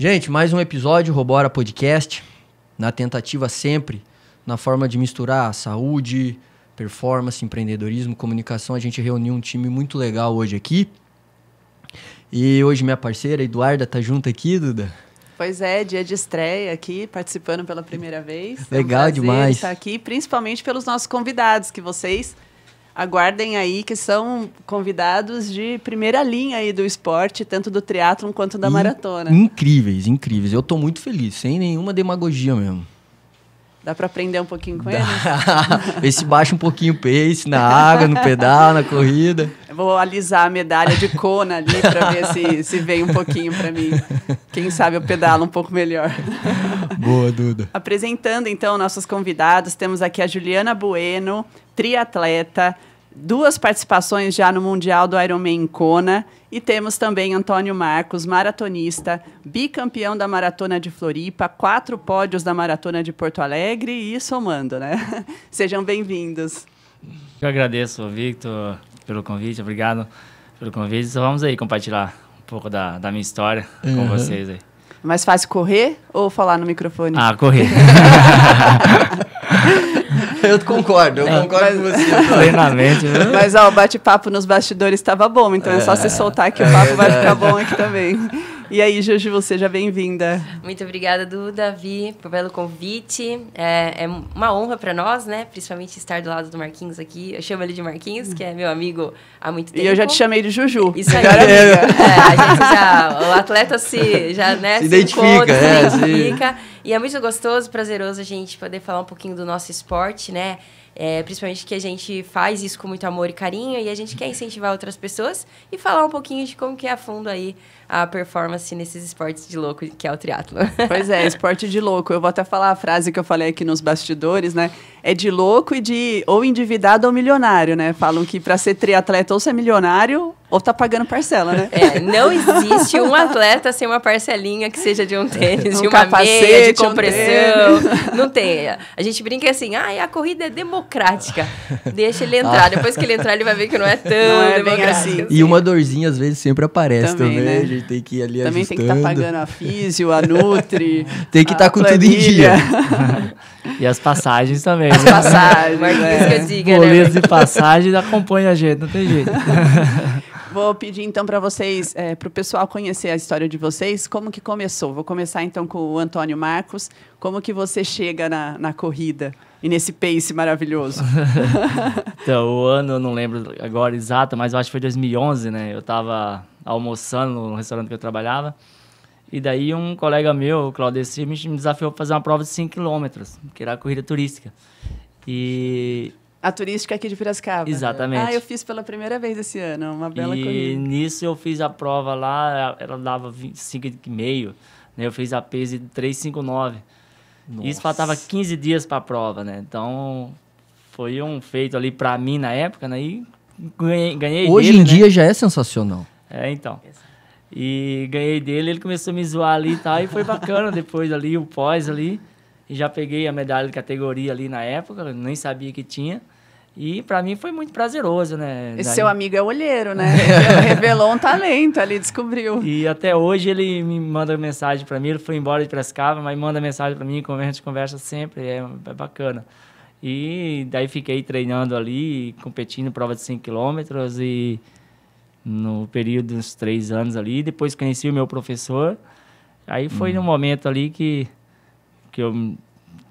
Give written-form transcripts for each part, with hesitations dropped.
Gente, mais um episódio, Robora Podcast, na tentativa sempre, na forma de misturar saúde, performance, empreendedorismo, comunicação. A gente reuniu um time muito legal hoje aqui. E hoje minha parceira, Eduarda, tá junto aqui, Duda? Pois é, dia de estreia aqui, participando pela primeira vez. Legal demais. Estar aqui, principalmente pelos nossos convidados, que vocês aguardem aí, que são convidados de primeira linha aí do esporte, tanto do triatlon quanto da maratona. Incríveis, incríveis. Eu tô muito feliz, sem nenhuma demagogia mesmo. Dá para aprender um pouquinho com eles? Ver se baixa um pouquinho o pace na água, no pedal, na corrida. Eu vou alisar a medalha de Kona ali para ver se vem um pouquinho para mim. Quem sabe eu pedalo um pouco melhor. Boa, Duda. Apresentando, então, nossos convidados, temos aqui a Juliana Bueno, triatleta, 2 participações já no Mundial do Ironman em Kona, e temos também Antônio Marcos, maratonista, bicampeão da Maratona de Floripa, 4 pódios da Maratona de Porto Alegre e somando, né? Sejam bem-vindos. Eu agradeço, Victor, pelo convite, obrigado pelo convite. Então, vamos aí compartilhar um pouco da minha história com vocês aí. Mais fácil correr ou falar no microfone? Correr. Eu concordo com você. Plenamente. Mas ó, o bate-papo nos bastidores estava bom, então é só se soltar que o papo vai ficar bom aqui também. E aí, Juju, seja bem-vinda. Muito obrigada, Duda, Vi, pelo convite. É uma honra para nós, né? Principalmente estar do lado do Marquinhos aqui. Eu chamo ele de Marquinhos, que é meu amigo há muito tempo. E eu já te chamei de Juju. Isso aí. A gente o atleta se identifica. Se identifica. E é muito gostoso, prazeroso a gente poder falar um pouquinho do nosso esporte, né? Principalmente que a gente faz isso com muito amor e carinho e a gente quer incentivar outras pessoas e falar um pouquinho de como que é a fundo aí a performance nesses esportes de louco que é o triatlo. Pois é, esporte de louco. Eu vou até falar a frase que eu falei aqui nos bastidores, né? É de louco e de ou endividado ou milionário, né? Falam que para ser triatleta ou ser milionário ou tá pagando parcela, né? Não existe um atleta sem uma parcelinha que seja de um tênis, de uma capacete, meia, de compressão. Não tem. A gente brinca assim, a corrida é democrática. Deixa ele entrar. Depois que ele entrar, ele vai ver que não é tão democrático. Assim. E uma dorzinha, às vezes, sempre aparece também, né? A gente tem que ir ali também ajustando. Tem que estar pagando a físio, a Nutri. Tem que estar com tudo em dia. E as passagens também. As passagens, que eu diga, boletos de passagem acompanha a gente, não tem jeito. Vou pedir, então, para vocês, para o pessoal conhecer a história de vocês, como que começou. Vou começar, então, com o Antônio Marcos. Como que você chega na corrida e nesse pace maravilhoso? Então, o ano eu não lembro agora exato, mas eu acho que foi 2011, né? Eu estava almoçando no restaurante que eu trabalhava. E daí um colega meu, o Claudeci, me desafiou a fazer uma prova de 5 km, que era a corrida turística. E... A turística aqui de Piracicaba. Exatamente. Eu fiz pela primeira vez esse ano, uma bela corrida. E nisso eu fiz a prova lá, ela dava 25,5, né? Eu fiz a pace de 3,59. Isso faltava 15 dias para a prova, né? Então, foi um feito ali para mim na época, né? E ganhei Hoje dele, em dia já é sensacional. Então. E ganhei dele, ele começou a me zoar ali e tal, e foi bacana depois ali, o pós ali. E já peguei a medalha de categoria ali na época, nem sabia que tinha. E para mim foi muito prazeroso, né? Esse seu amigo é olheiro, né? Revelou um talento ali, descobriu. E até hoje ele me manda mensagem para mim, ele foi embora de Piracicaba, mas manda mensagem para mim, a gente conversa sempre, é bacana. E daí fiquei treinando ali, competindo em prova de 5 km e no período dos 3 anos ali, depois conheci o meu professor, aí foi no momento ali que eu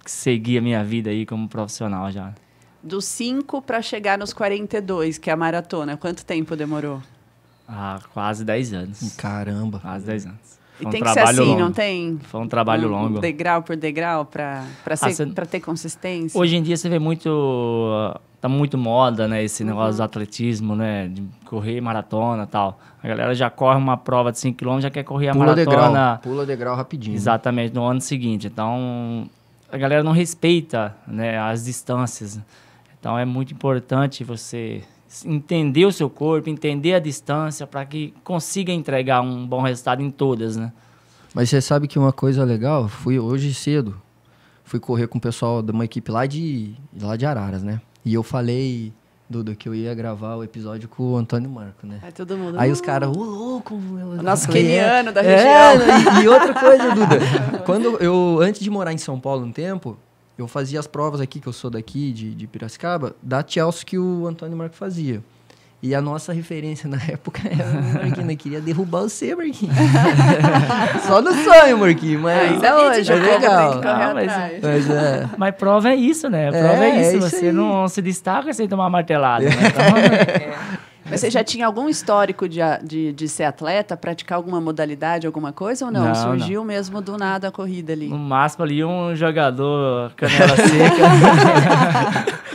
segui a minha vida aí como profissional já. Dos 5 para chegar nos 42, que é a maratona, quanto tempo demorou? Quase 10 anos. Caramba. Quase 10 anos. E tem que ser assim, longo. não tem? Foi um trabalho longo. Degrau por degrau, para ter consistência? Hoje em dia você vê muito... Tá muito moda, né? Esse negócio do atletismo, né? De correr maratona e tal. A galera já corre uma prova de 5 km, já quer correr a maratona... Pula degrau rapidinho. Exatamente, no ano seguinte. Então, a galera não respeita, né, as distâncias. Então, é muito importante você entender o seu corpo, entender a distância para que consiga entregar um bom resultado em todas, né? Mas você sabe que uma coisa legal, fui hoje cedo, fui correr com o pessoal de uma equipe lá de Araras, né? E eu falei Duda, que eu ia gravar o episódio com o Antônio Marco, né? Aí todo mundo... Aí os caras, ô louco... O nosso queniano da região. E outra coisa, Duda. Antes de morar em São Paulo um tempo, eu fazia as provas aqui, que eu sou daqui, de Piracicaba, da Chelsea que o Antônio Marco fazia. E a nossa referência na época era o Marquinhos, queria derrubar você, Marquinhos. Só no sonho, Marquinhos, mas ainda hoje é legal. Mas prova é isso, né? Prova é isso, você aí não se destaca sem tomar martelada. Né? Então, Mas você já tinha algum histórico de ser atleta, praticar alguma modalidade, alguma coisa ou não? Não, surgiu mesmo do nada a corrida ali? No máximo ali um jogador canela seca.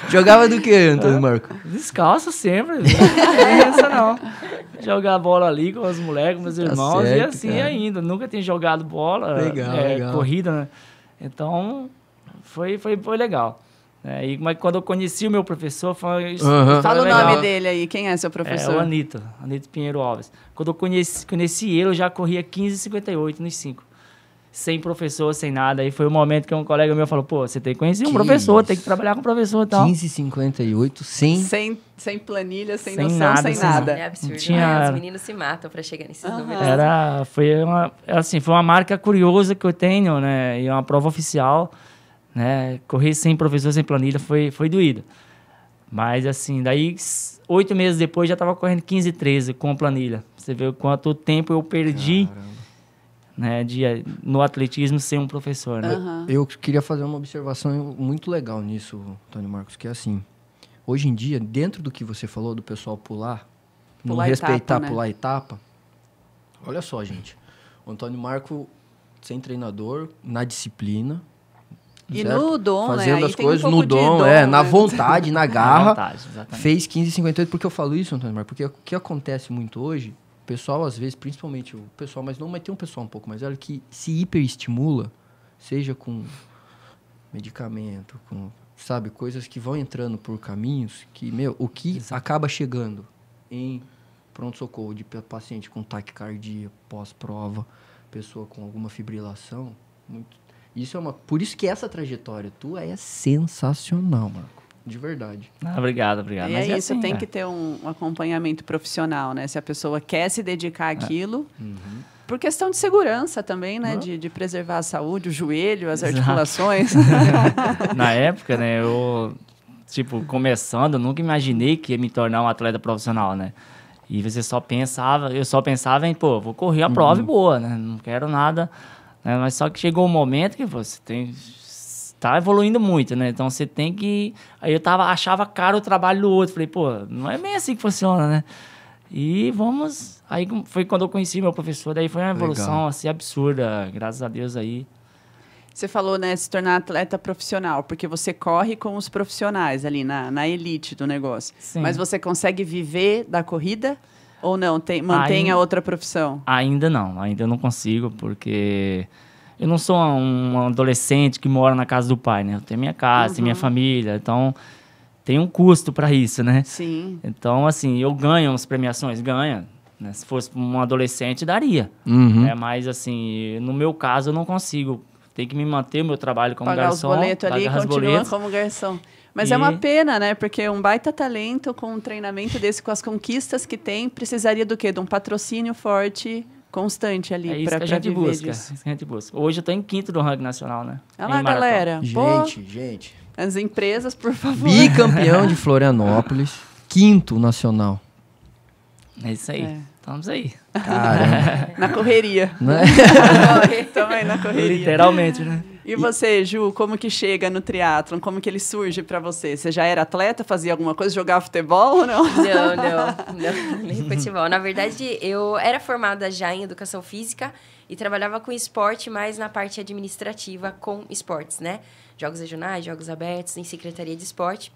Jogava do que, Antônio Marco? Descalço sempre. Não tem essa não. Jogar bola ali com os moleques, meus irmãos, certo, e assim cara. Ainda. Nunca tinha jogado bola, legal. Corrida, né? Então, foi legal. Mas quando eu conheci o meu professor, foi Fala o nome dele aí, quem é seu professor? É o Anito Pinheiro Alves. Quando eu conheci ele, eu já corria 15,58 nos 5. Sem professor, sem nada. Aí foi o momento que um colega meu falou, pô, você tem que conhecer um professor, tem que trabalhar com o professor e tal. 15,58 sem planilha, sem noção, nada, sem nada. É absurdo, Os meninos se matam pra chegar nesses números. Foi uma marca curiosa que eu tenho, né? E uma prova oficial, né? Correr sem professor, sem planilha, foi doído. Mas, assim, daí, 8 meses depois, já estava correndo 15,13 com a planilha. Você vê o quanto tempo eu perdi, né, no atletismo sem um professor, né? Eu queria fazer uma observação muito legal nisso, Antônio Marcos, que é assim, hoje em dia, dentro do que você falou, do pessoal não respeitar, pular a etapa, olha só, gente, o Antônio Marco, sem treinador, na disciplina, e certo? No dom, fazendo né? as coisas no dom, na vontade, na garra, exatamente. Fez 15,58. Por que eu falo isso, Antônio Marco? Porque o que acontece muito hoje, o pessoal, às vezes, principalmente o pessoal mais novo, mas tem um pessoal um pouco mais velho que se hiperestimula, seja com medicamento, com, sabe, coisas que vão entrando por caminhos que, o que acaba chegando em pronto-socorro de paciente com taquicardia, pós-prova, pessoa com alguma fibrilação, por isso que essa trajetória tua é sensacional, Marco. De verdade. Obrigado. E mas isso, assim, tem que ter um acompanhamento profissional, né? Se a pessoa quer se dedicar àquilo, por questão de segurança também, né? De preservar a saúde, o joelho, as articulações. Na época, né? Eu, começando, eu nunca imaginei que ia me tornar um atleta profissional, né? E eu só pensava em, vou correr a prova e boa, né? Não quero nada, né? Mas só que chegou um momento que você tá evoluindo muito, né? Então você tem que... Aí eu achava caro o trabalho do outro. Falei, não é bem assim que funciona, né? E vamos... Aí foi quando eu conheci meu professor, daí foi uma evolução assim absurda, graças a Deus aí. Você falou, né, se tornar atleta profissional, porque você corre com os profissionais ali na elite do negócio. Sim. Mas você consegue viver da corrida ou não? Mantém a outra profissão? Ainda eu não consigo, porque... Eu não sou um adolescente que mora na casa do pai, né? Eu tenho minha casa, tenho minha família, então tem um custo para isso, né? Sim. Então, assim, eu ganho umas premiações, né? Se fosse um adolescente, daria. Mas, assim, no meu caso, eu não consigo. Tem que me manter o meu trabalho como garçom. Pagar os boletos ali e continuar como garçom. Mas é uma pena, né? Porque um baita talento com um treinamento desse, com as conquistas que tem, precisaria do quê? De um patrocínio forte... constante ali para viver disso. É isso que a gente busca. Hoje eu tô em 5º do ranking nacional, né? Olha lá, galera. Gente. As empresas, por favor. Bicampeão de Florianópolis, 5º nacional. É isso aí. Estamos aí. Caramba. Na correria. Né? Também na correria. Literalmente, né? E você, Ju, como que chega no triatlon? Como que ele surge para você? Você já era atleta, fazia alguma coisa, jogava futebol ou não? Não, nem futebol. Na verdade, eu era formada já em educação física e trabalhava com esporte, mas na parte administrativa com esportes, né? Jogos regionais, jogos abertos, em secretaria de esporte.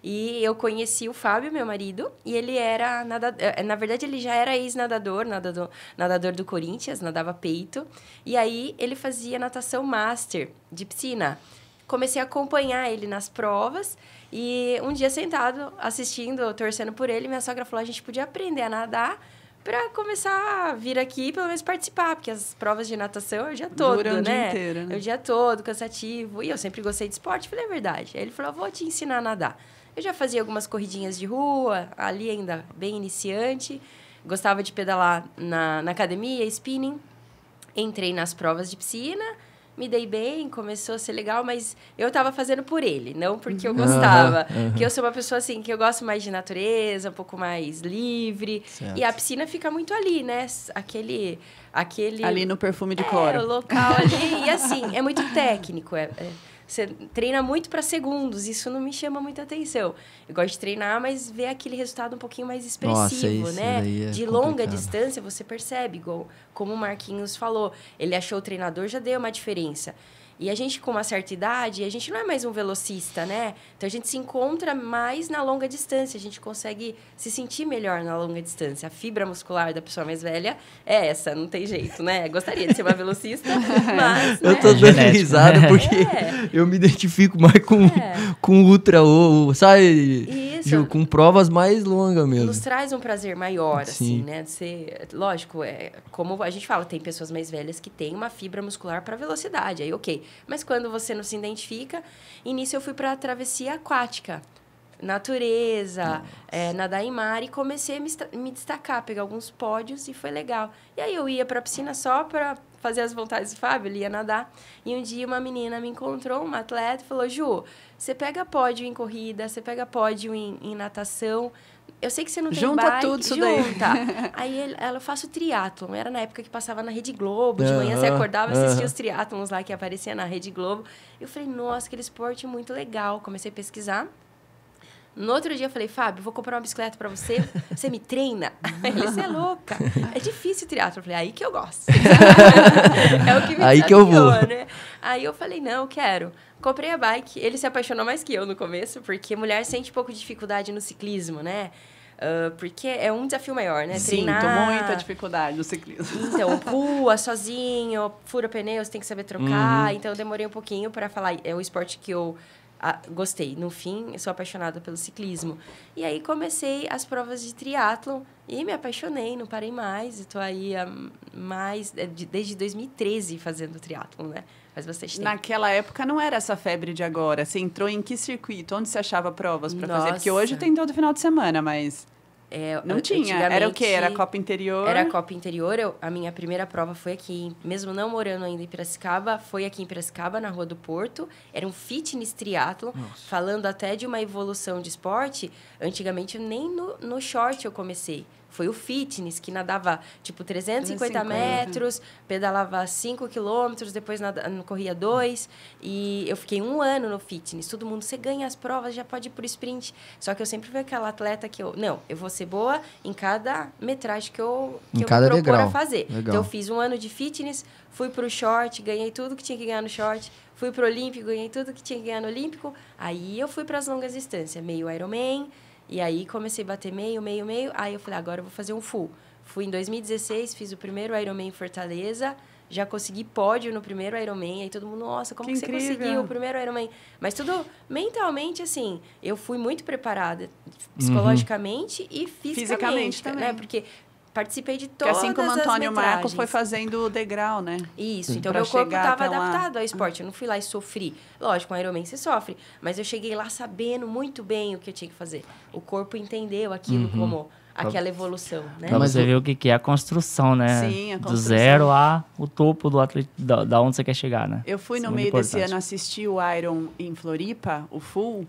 E eu conheci o Fábio, meu marido, e ele era nadador. Na verdade, ele já era ex-nadador, nadador do Corinthians, nadava peito. E aí, ele fazia natação master de piscina. Comecei a acompanhar ele nas provas. E um dia, sentado, assistindo, torcendo por ele, minha sogra falou, a gente podia aprender a nadar para começar a vir aqui e pelo menos participar, porque as provas de natação é o dia todo, Dura né? O dia inteiro, né? É o dia todo, cansativo. E eu sempre gostei de esporte, falei, é verdade. Aí ele falou, vou te ensinar a nadar. Eu já fazia algumas corridinhas de rua, ali ainda bem iniciante. Gostava de pedalar na academia, spinning. Entrei nas provas de piscina, me dei bem, começou a ser legal, mas eu estava fazendo por ele, não porque eu gostava. Porque eu sou uma pessoa, assim, que eu gosto mais de natureza, um pouco mais livre. Certo. E a piscina fica muito ali, né? Aquele... Ali no perfume de cloro. O local ali. E, assim, é muito técnico. Você treina muito para segundos, isso não me chama muita atenção. Eu gosto de treinar, mas ver aquele resultado um pouquinho mais expressivo, Nossa, né? daí é de longa complicado. distância, você percebe, como o Marquinhos falou. Ele achou o treinador, já deu uma diferença. E a gente, com uma certa idade, a gente não é mais um velocista, né? Então, a gente se encontra mais na longa distância. A gente consegue se sentir melhor na longa distância. A fibra muscular da pessoa mais velha é essa, não tem jeito, né? Gostaria de ser uma velocista, mas... Eu né? tô dando Genético, risada né? porque eu me identifico mais com ultra, sabe? Isso. Com provas mais longas mesmo. Nos traz um prazer maior, Sim. assim, né? De ser, lógico, como a gente fala, tem pessoas mais velhas que têm uma fibra muscular para velocidade, aí ok. Mas quando você não se identifica, início eu fui para a travessia aquática, natureza, nadar em mar, e comecei a me destacar, pegar alguns pódios e foi legal. E aí eu ia para a piscina só para fazer as vontades do Fábio, ele ia nadar. E um dia uma menina me encontrou, uma atleta, e falou: Ju, você pega pódio em corrida, você pega pódio em natação. Eu sei que você não tem Junta bike. tudo isso daí. Aí eu faço triatlon. Era na época que passava na Rede Globo. De manhã você acordava e assistia os triatlons lá que aparecia na Rede Globo. Eu falei, nossa, aquele esporte muito legal. Comecei a pesquisar. No outro dia eu falei, Fábio, vou comprar uma bicicleta pra você. Você me treina? Ele, você é louca. É difícil o triatlo. Eu falei, aí que eu gosto. É o que me Aí que eu vou. né? Aí eu falei, não, eu quero. Comprei a bike. Ele se apaixonou mais que eu no começo, porque mulher sente um pouco de dificuldade no ciclismo, né? Porque é um desafio maior, né? Sinto Treinar. muita dificuldade no ciclismo. Então, rua, sozinho, fura pneus, tem que saber trocar. Então, eu demorei um pouquinho para falar. É o esporte que eu gostei. No fim, eu sou apaixonada pelo ciclismo. E aí, comecei as provas de triatlon e me apaixonei, não parei mais. Estou aí desde 2013 fazendo triatlon, né? Faz bastante tempo. Naquela época não era essa febre de agora. Você entrou em que circuito? Onde você achava provas para fazer? Porque hoje tem todo final de semana, mas não tinha. Era o quê? Era a Copa Interior? Era a Copa Interior. A minha primeira prova foi aqui, mesmo não morando ainda em Piracicaba, foi aqui em Piracicaba, na Rua do Porto. Era um fitness triatlon, falando até de uma evolução de esporte. Antigamente, nem no short eu comecei. Foi o fitness, que nadava, tipo, 350 metros, pedalava 5 quilômetros, depois corria 2. E eu fiquei 1 ano no fitness. Todo mundo, você ganha as provas, já pode ir pro sprint. Só que eu sempre fui aquela atleta que eu vou ser boa em cada metragem que eu me propor a fazer. Legal. Então, eu fiz 1 ano de fitness, fui pro short, ganhei tudo que tinha que ganhar no short. Fui pro Olímpico, ganhei tudo que tinha que ganhar no Olímpico. Aí, eu fui para as longas distâncias, meio Ironman. E aí, comecei a bater meio. Aí, eu falei, agora eu vou fazer um full. Fui em 2016, fiz o primeiro Ironman em Fortaleza. Já consegui pódio no primeiro Ironman. Aí, todo mundo, nossa, como que você conseguiu o primeiro Ironman? Mas tudo mentalmente, assim, eu fui muito preparada. Psicologicamente e fisicamente também. Né? Porque participei de todas assim como o Antônio Marco metragens. foi fazendo o degrau, né? Isso, então pra meu corpo chegar estava até lá. adaptado ao esporte. Eu não fui lá e sofri. Lógico, com Ironman você sofre, mas eu cheguei lá sabendo muito bem o que eu tinha que fazer. O corpo entendeu aquilo como aquela evolução, né? Pra você ver o que é a construção, né? Sim, a Do construção. zero a o topo do atleta, da onde você quer chegar, né? Eu fui Isso no é muito meio desse importante. ano assistir o Iron em Floripa, o Full,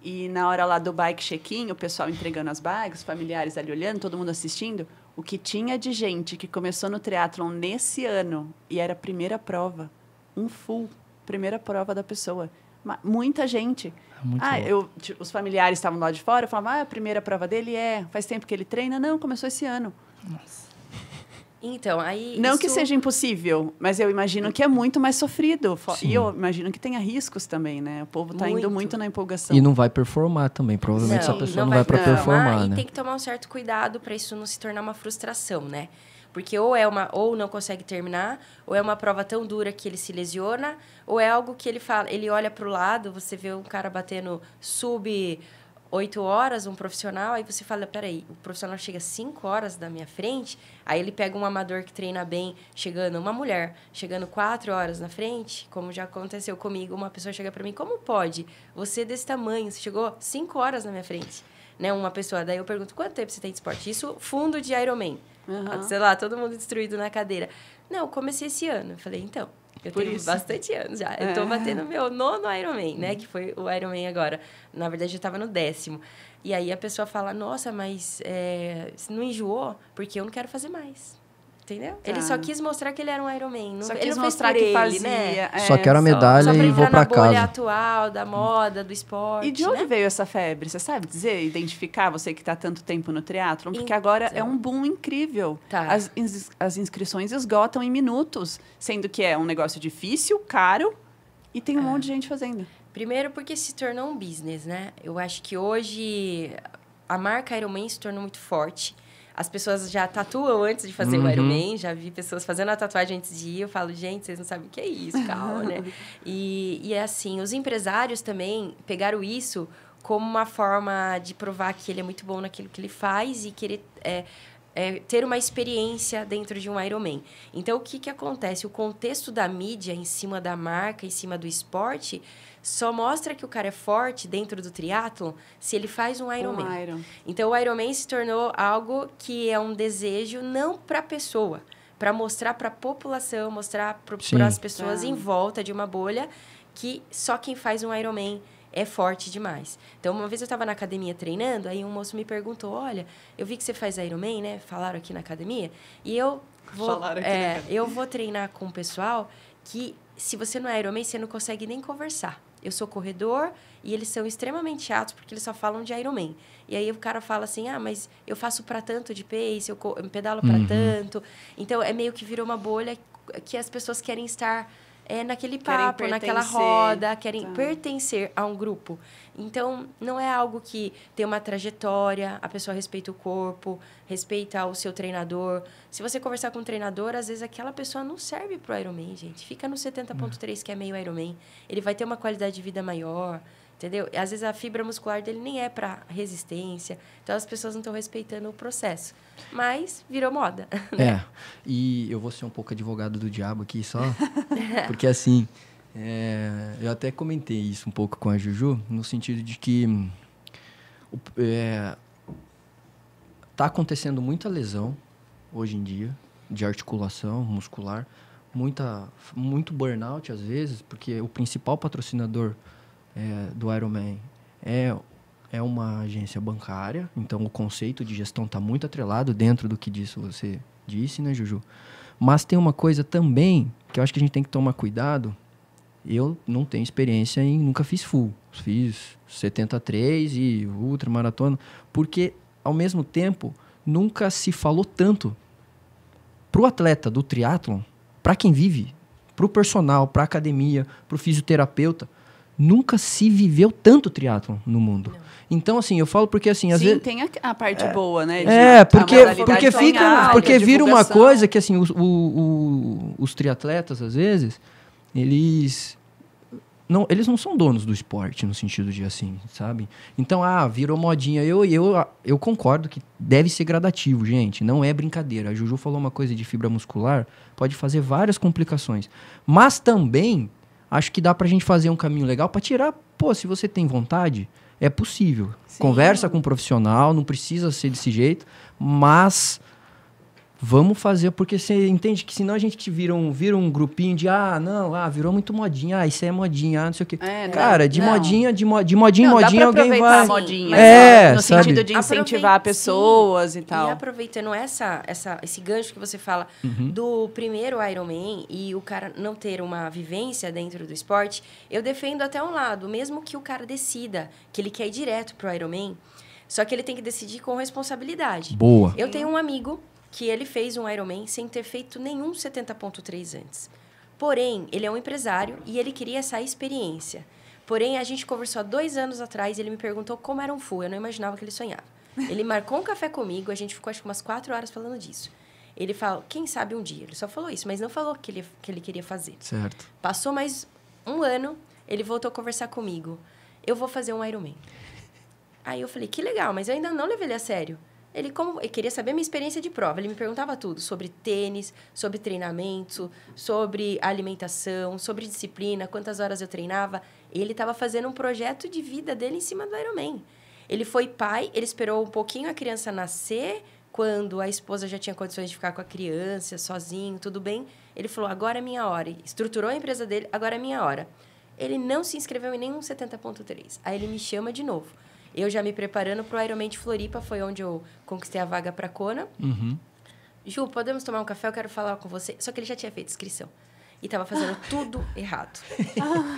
e na hora lá do bike check-in, o pessoal entregando as bikes, os familiares ali olhando, todo mundo assistindo, o que tinha de gente que começou no triatlon nesse ano e era a primeira prova, um Full, primeira prova da pessoa. Muita gente. Muito Os familiares estavam lá de fora, eu falava, a primeira prova dele faz tempo que ele treina? Não, começou esse ano. Nossa. Então, aí... Não que seja impossível, mas eu imagino que é muito mais sofrido. Sim. E eu imagino que tenha riscos também, né? O povo está indo muito na empolgação. E não vai performar também. Provavelmente essa pessoa não vai para performar, e né? tem que tomar um certo cuidado para isso não se tornar uma frustração, né? Porque ou não consegue terminar, ou é uma prova tão dura que ele se lesiona, ou é algo que ele olha para o lado, você vê um cara batendo 8 horas, um profissional, aí você fala, peraí, o profissional chega 5 horas da minha frente, aí ele pega um amador que treina bem, chegando, uma mulher, chegando 4 horas na frente, como já aconteceu comigo, uma pessoa chega pra mim, como pode? Você desse tamanho, você chegou 5 horas na minha frente, né? Uma pessoa, daí eu pergunto, quanto tempo você tem de esporte? Isso, fundo de Ironman. Sei lá, todo mundo destruído na cadeira. Não, comecei esse ano. Eu falei, então, eu tenho bastante anos já. Eu tô batendo meu 9º Ironman, né? Que foi o Ironman agora. Na verdade, eu tava no 10º. E aí a pessoa fala, nossa, mas você não enjoou? Porque eu não quero fazer mais. Entendeu? Ele só quis mostrar que ele era um Ironman. Só ele quis não mostrar fez que por fazia. né? Só quero a medalha só e vou pra na bolha casa. atual, da moda, do esporte. E de onde né? veio essa febre? Você sabe dizer, identificar, você que está tanto tempo no triatlon? Porque agora é um boom incrível. Tá. As inscrições esgotam em minutos, sendo que é um negócio difícil, caro, e tem um monte de gente fazendo. Primeiro porque se tornou um business, né? Eu acho que hoje a marca Ironman se tornou muito forte. As pessoas já tatuam antes de fazer o Ironman. Já vi pessoas fazendo a tatuagem antes de ir. Eu falo, gente, vocês não sabem o que é isso, calma, né? E é assim, os empresários também pegaram isso como uma forma de provar que ele é muito bom naquilo que ele faz e querer ter uma experiência dentro de um Ironman. Então, o que acontece? O contexto da mídia em cima da marca, em cima do esporte, só mostra que o cara é forte dentro do triatlon se ele faz um Ironman. Então, o Ironman se tornou algo que é um desejo não para a pessoa, para mostrar para a população, mostrar para as pessoas em volta de uma bolha que só quem faz um Ironman é forte demais. Então, uma vez eu estava na academia treinando, aí um moço me perguntou, olha, eu vi que você faz Ironman, né? Falaram aqui na academia. E eu vou treinar com o pessoal que, se você não é Ironman, você não consegue nem conversar. Eu sou corredor e eles são extremamente chatos porque eles só falam de Ironman. E aí o cara fala assim, mas eu faço para tanto de pace, eu pedalo para tanto. Então, é meio que virou uma bolha que as pessoas querem estar naquele papo, naquela roda, querem pertencer a um grupo. Então, não é algo que tem uma trajetória, a pessoa respeita o corpo, respeita o seu treinador. Se você conversar com um treinador, às vezes aquela pessoa não serve pro Ironman, gente. Fica no 70.3, que é meio Ironman. Ele vai ter uma qualidade de vida maior, entendeu? Às vezes a fibra muscular dele nem é para resistência. Então, as pessoas não estão respeitando o processo. Mas virou moda. Né? E eu vou ser um pouco advogado do diabo aqui só, porque assim, eu até comentei isso um pouco com a Juju, no sentido de que tá acontecendo muita lesão hoje em dia, de articulação muscular, muito burnout às vezes, porque o principal patrocinador do Ironman é uma agência bancária, então o conceito de gestão está muito atrelado dentro do que disso você disse, né, Juju? Mas tem uma coisa também que eu acho que a gente tem que tomar cuidado. Eu não tenho experiência nunca fiz full. Fiz 73 e ultramaratona, porque, ao mesmo tempo, nunca se falou tanto pro atleta do triatlon, para quem vive, pro personal, pra academia, pro fisioterapeuta, nunca se viveu tanto triatlon no mundo. Não. Então, assim, eu falo porque, assim, às vezes... Sim, tem a parte boa, né? Porque vira uma coisa que, assim, os triatletas, às vezes, eles não são donos do esporte, no sentido de, assim, sabe? Então, virou modinha. Eu concordo que deve ser gradativo, gente. Não é brincadeira. A Juju falou uma coisa de fibra muscular, pode fazer várias complicações. Mas também... acho que dá pra gente fazer um caminho legal pra tirar... se você tem vontade, é possível. Sim. Conversa com um profissional, não precisa ser desse jeito, mas vamos fazer, porque você entende que senão a gente vira um grupinho de, virou muito modinha, isso aí é modinha, não sei o quê. Cara, modinha em modinha, alguém vai... a modinha, no sentido de incentivar pessoas e tal. E aproveitando esse gancho que você fala do primeiro Ironman e o cara não ter uma vivência dentro do esporte, eu defendo até um lado, mesmo que o cara decida que ele quer ir direto pro Ironman, só que ele tem que decidir com responsabilidade. Boa. Eu tenho um amigo que ele fez um Ironman sem ter feito nenhum 70.3 antes. Porém, ele é um empresário e ele queria essa experiência. Porém, a gente conversou há 2 anos atrás e ele me perguntou como era um full. Eu não imaginava que ele sonhava. Ele marcou um café comigo, a gente ficou acho que umas 4 horas falando disso. Ele falou, quem sabe um dia. Ele só falou isso, mas não falou que ele queria fazer. Certo. Passou mais 1 ano, ele voltou a conversar comigo. Eu vou fazer um Ironman. Aí eu falei, que legal, mas eu ainda não levei ele a sério. Ele queria saber a minha experiência de prova. Ele me perguntava tudo sobre tênis, sobre treinamento, sobre alimentação, sobre disciplina, quantas horas eu treinava. Ele estava fazendo um projeto de vida dele em cima do Ironman. Ele foi pai, ele esperou um pouquinho a criança nascer, quando a esposa já tinha condições de ficar com a criança, sozinho, tudo bem. Ele falou, agora é minha hora. E estruturou a empresa dele, agora é minha hora. Ele não se inscreveu em nenhum 70.3. Aí ele me chama de novo. Eu já me preparando para o Ironman de Floripa, foi onde eu conquistei a vaga para Kona. Ju, podemos tomar um café? Eu quero falar com você. Só que ele já tinha feito inscrição. E estava fazendo tudo errado.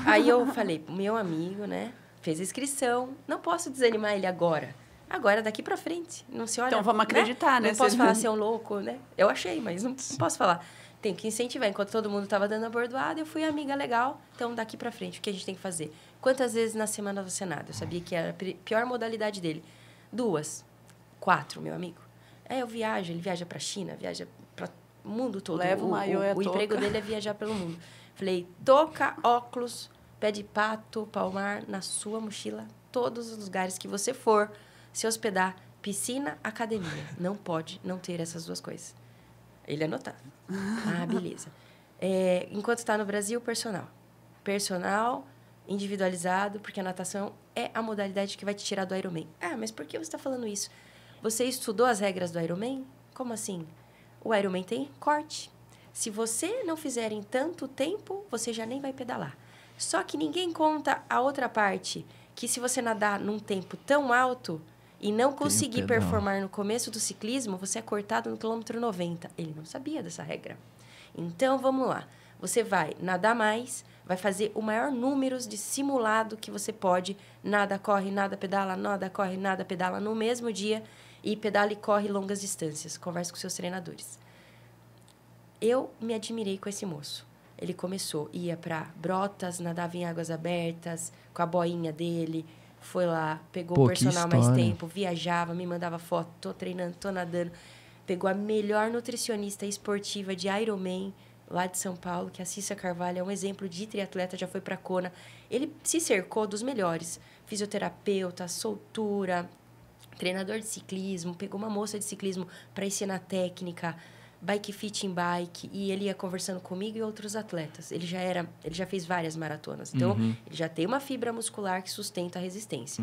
Aí eu falei, meu amigo, né? Fez inscrição. Não posso desanimar ele agora. Agora, daqui para frente. Não se olha... Então, vamos acreditar, né? Não posso falar assim, é um louco, né? Eu achei, mas não posso falar. Tem que incentivar. Enquanto todo mundo estava dando a bordoada, eu fui amiga legal. Então, daqui para frente, o que a gente tem que fazer? Quantas vezes na semana você nada? Eu sabia que era a pior modalidade dele. 2, 4, meu amigo. Eu viajo, ele viaja para a China, viaja para o mundo todo. Leva o maiô e a O touca. emprego dele é viajar pelo mundo. Falei, touca, óculos, pé de pato, palmar, na sua mochila, todos os lugares que você for se hospedar, piscina, academia. Não pode não ter essas duas coisas. Ele anotava. Beleza. Enquanto está no Brasil, personal. Personal, individualizado, porque a natação é a modalidade que vai te tirar do Ironman. Mas por que você está falando isso? Você estudou as regras do Ironman? Como assim? O Ironman tem corte. Se você não fizer em tanto tempo, você já nem vai pedalar. Só que ninguém conta a outra parte, que se você nadar num tempo tão alto e não conseguir performar no começo do ciclismo, você é cortado no quilômetro 90. Ele não sabia dessa regra. Então, vamos lá. Você vai nadar mais, vai fazer o maior número de simulado que você pode. Nada, corre, nada, pedala, nada, corre, nada, pedala no mesmo dia. E pedala e corre longas distâncias. Converse com seus treinadores. Eu me admirei com esse moço. Ele começou, ia para Brotas, nadava em águas abertas, com a boinha dele. Foi lá, pegou o personal mais tempo, viajava, me mandava foto, tô treinando, tô nadando. Pegou a melhor nutricionista esportiva de Ironman, lá de São Paulo, que é a Cissa Carvalho, é um exemplo de triatleta, já foi para Kona. Ele se cercou dos melhores. Fisioterapeuta, soltura, treinador de ciclismo, pegou uma moça de ciclismo para ensinar técnica, bike fit em bike, e ele ia conversando comigo e outros atletas. Ele já fez várias maratonas, então ele já tem uma fibra muscular que sustenta a resistência.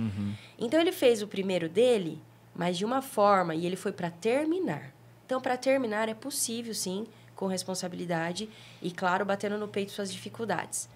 Então ele fez o primeiro dele, mas de uma forma, e ele foi para terminar. Então, para terminar é possível, sim, com responsabilidade e, claro, batendo no peito suas dificuldades.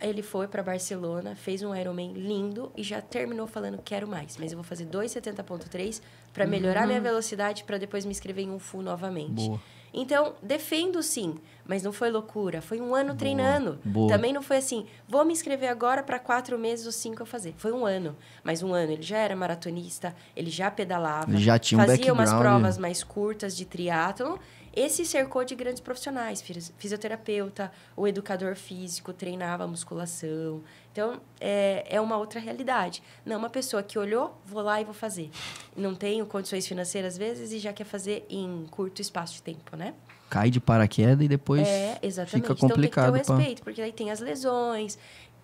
Ele foi para Barcelona, fez um Ironman lindo e já terminou falando, quero mais. Mas eu vou fazer 2,70.3 para melhorar minha velocidade para depois me inscrever em um full novamente. Boa. Então, defendo sim, mas não foi loucura. Foi um ano treinando. Boa. Também não foi assim, vou me inscrever agora para 4 meses ou 5 eu fazer. Foi um ano. Mas um ano ele já era maratonista, ele já pedalava. Ele já tinha um fazia umas background. provas mais curtas de triatlon. Esse cercou de grandes profissionais, fisioterapeuta, o educador físico, treinava musculação. Então, é uma outra realidade. Não, uma pessoa que olhou, vou lá e vou fazer. Não tenho condições financeiras, às vezes, e já quer fazer em curto espaço de tempo, né? Cai de paraquedas e depois exatamente. fica complicado. Então, tem que ter o respeito, porque aí tem as lesões.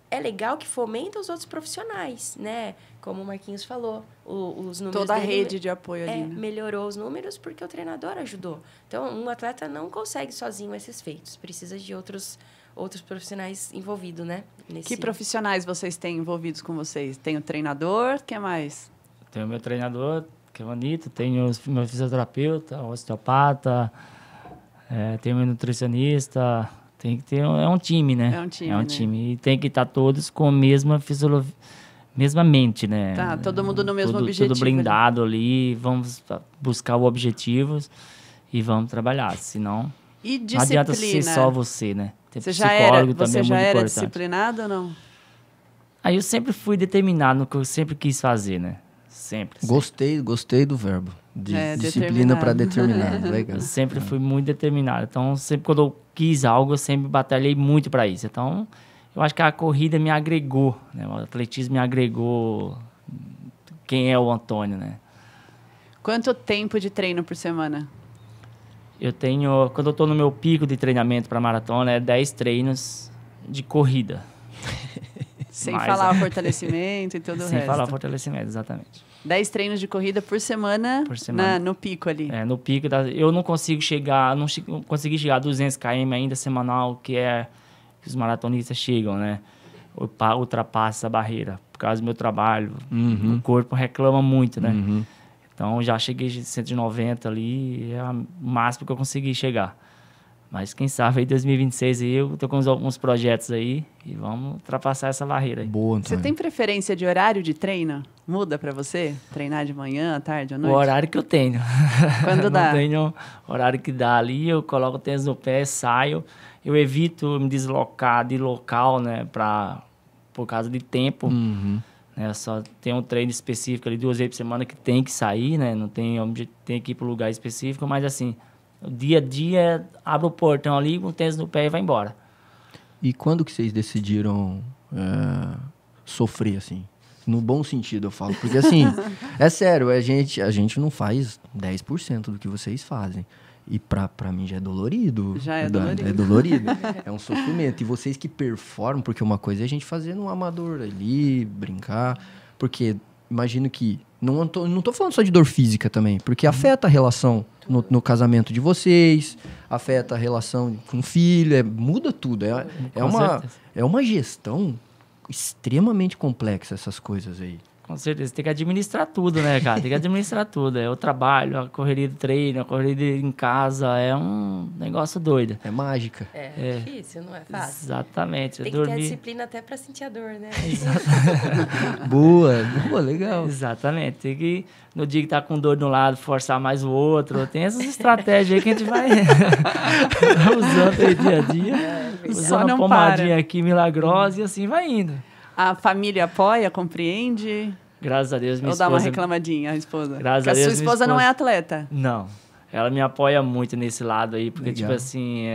É legal que fomenta os outros profissionais, né? Como o Marquinhos falou, os números Toda a dele rede de apoio ali, né? melhorou os números porque o treinador ajudou. Então, um atleta não consegue sozinho esses feitos. Precisa de outros profissionais envolvidos, né? Que profissionais vocês têm envolvidos com vocês? Tem o treinador, o que mais? Tenho o meu treinador, que é o Anito, tenho o meu fisioterapeuta, o osteopata, tenho o meu nutricionista. Tem que ter... É um time, né? É um time. E tem que estar todos com a mesma mesma mente, né? Tá, todo mundo no mesmo objetivo. Tudo blindado ali. Vamos buscar os objetivos e vamos trabalhar. Senão, E não disciplina? adianta ser só você, né? Ter Você psicólogo também já é muito era importante. disciplinado ou não? Aí eu sempre fui determinado no que eu sempre quis fazer, né? Sempre. Gostei do verbo. Disciplina determinado. para determinado. Legal. Eu sempre fui muito determinado. Então, sempre quando eu quis algo, eu sempre batalhei muito para isso. Então, eu acho que a corrida me agregou, né? O atletismo me agregou quem é o Antônio, né? Quanto tempo de treino por semana? Eu tenho, quando eu tô no meu pico de treinamento para maratona, 10 treinos de corrida. Sem Mas, falar o fortalecimento e todo o resto. Sem falar fortalecimento, exatamente. 10 treinos de corrida por semana, no pico ali. No pico. Eu não consigo chegar, não consegui chegar a 200 km ainda semanal, que os maratonistas chegam, né? Ultrapassa essa barreira. Por causa do meu trabalho, o corpo reclama muito, né? Então, já cheguei de 190 ali, é o máximo que eu consegui chegar. Mas quem sabe aí 2026 eu tô com alguns projetos aí e vamos ultrapassar essa barreira aí. Boa, Antônio. Você tem preferência de horário de treino? Muda pra você? Treinar de manhã, à tarde, à noite? O horário que eu tenho. Quando dá? Não tenho horário que dá ali, eu coloco o tênis no pé, saio. Eu evito me deslocar de local, né, por causa de tempo. Né, só tem um treino específico ali 2 vezes por semana que tem que sair, né? Não tem que ir para um lugar específico, mas assim, o dia a dia, abre o portão ali, com o tênis no pé e vai embora. E quando que vocês decidiram sofrer, assim? No bom sentido, eu falo. Porque, assim, é sério, a gente não faz 10% do que vocês fazem. E pra mim já é dolorido. Já é dolorido. É dolorido. É um sofrimento. E vocês que performam, porque uma coisa é a gente fazer no amador ali, brincar. Porque imagino que... Não tô falando só de dor física também, porque afeta a relação no casamento de vocês, afeta a relação com o filho, muda tudo. É uma gestão extremamente complexa, essas coisas aí. Com certeza, tem que administrar tudo, né, cara? Tem que administrar tudo. É o trabalho, a correria do treino, a correria em casa, é um negócio doido. É mágica. É difícil, não é fácil. Exatamente. Tem que ter a disciplina até pra sentir a dor, né? Boa, legal. Exatamente. Tem que, no dia que tá com dor de um lado, forçar mais o outro. Tem essas estratégias aí que a gente vai usando aí dia a dia. Usando a pomadinha aqui milagrosa e assim vai indo. A família apoia, compreende? Graças a Deus, minha esposa... Ou dá uma reclamadinha, a esposa? Graças Porque a Deus, sua esposa não é atleta? Não. Ela me apoia muito nesse lado aí, porque, Legal. tipo assim,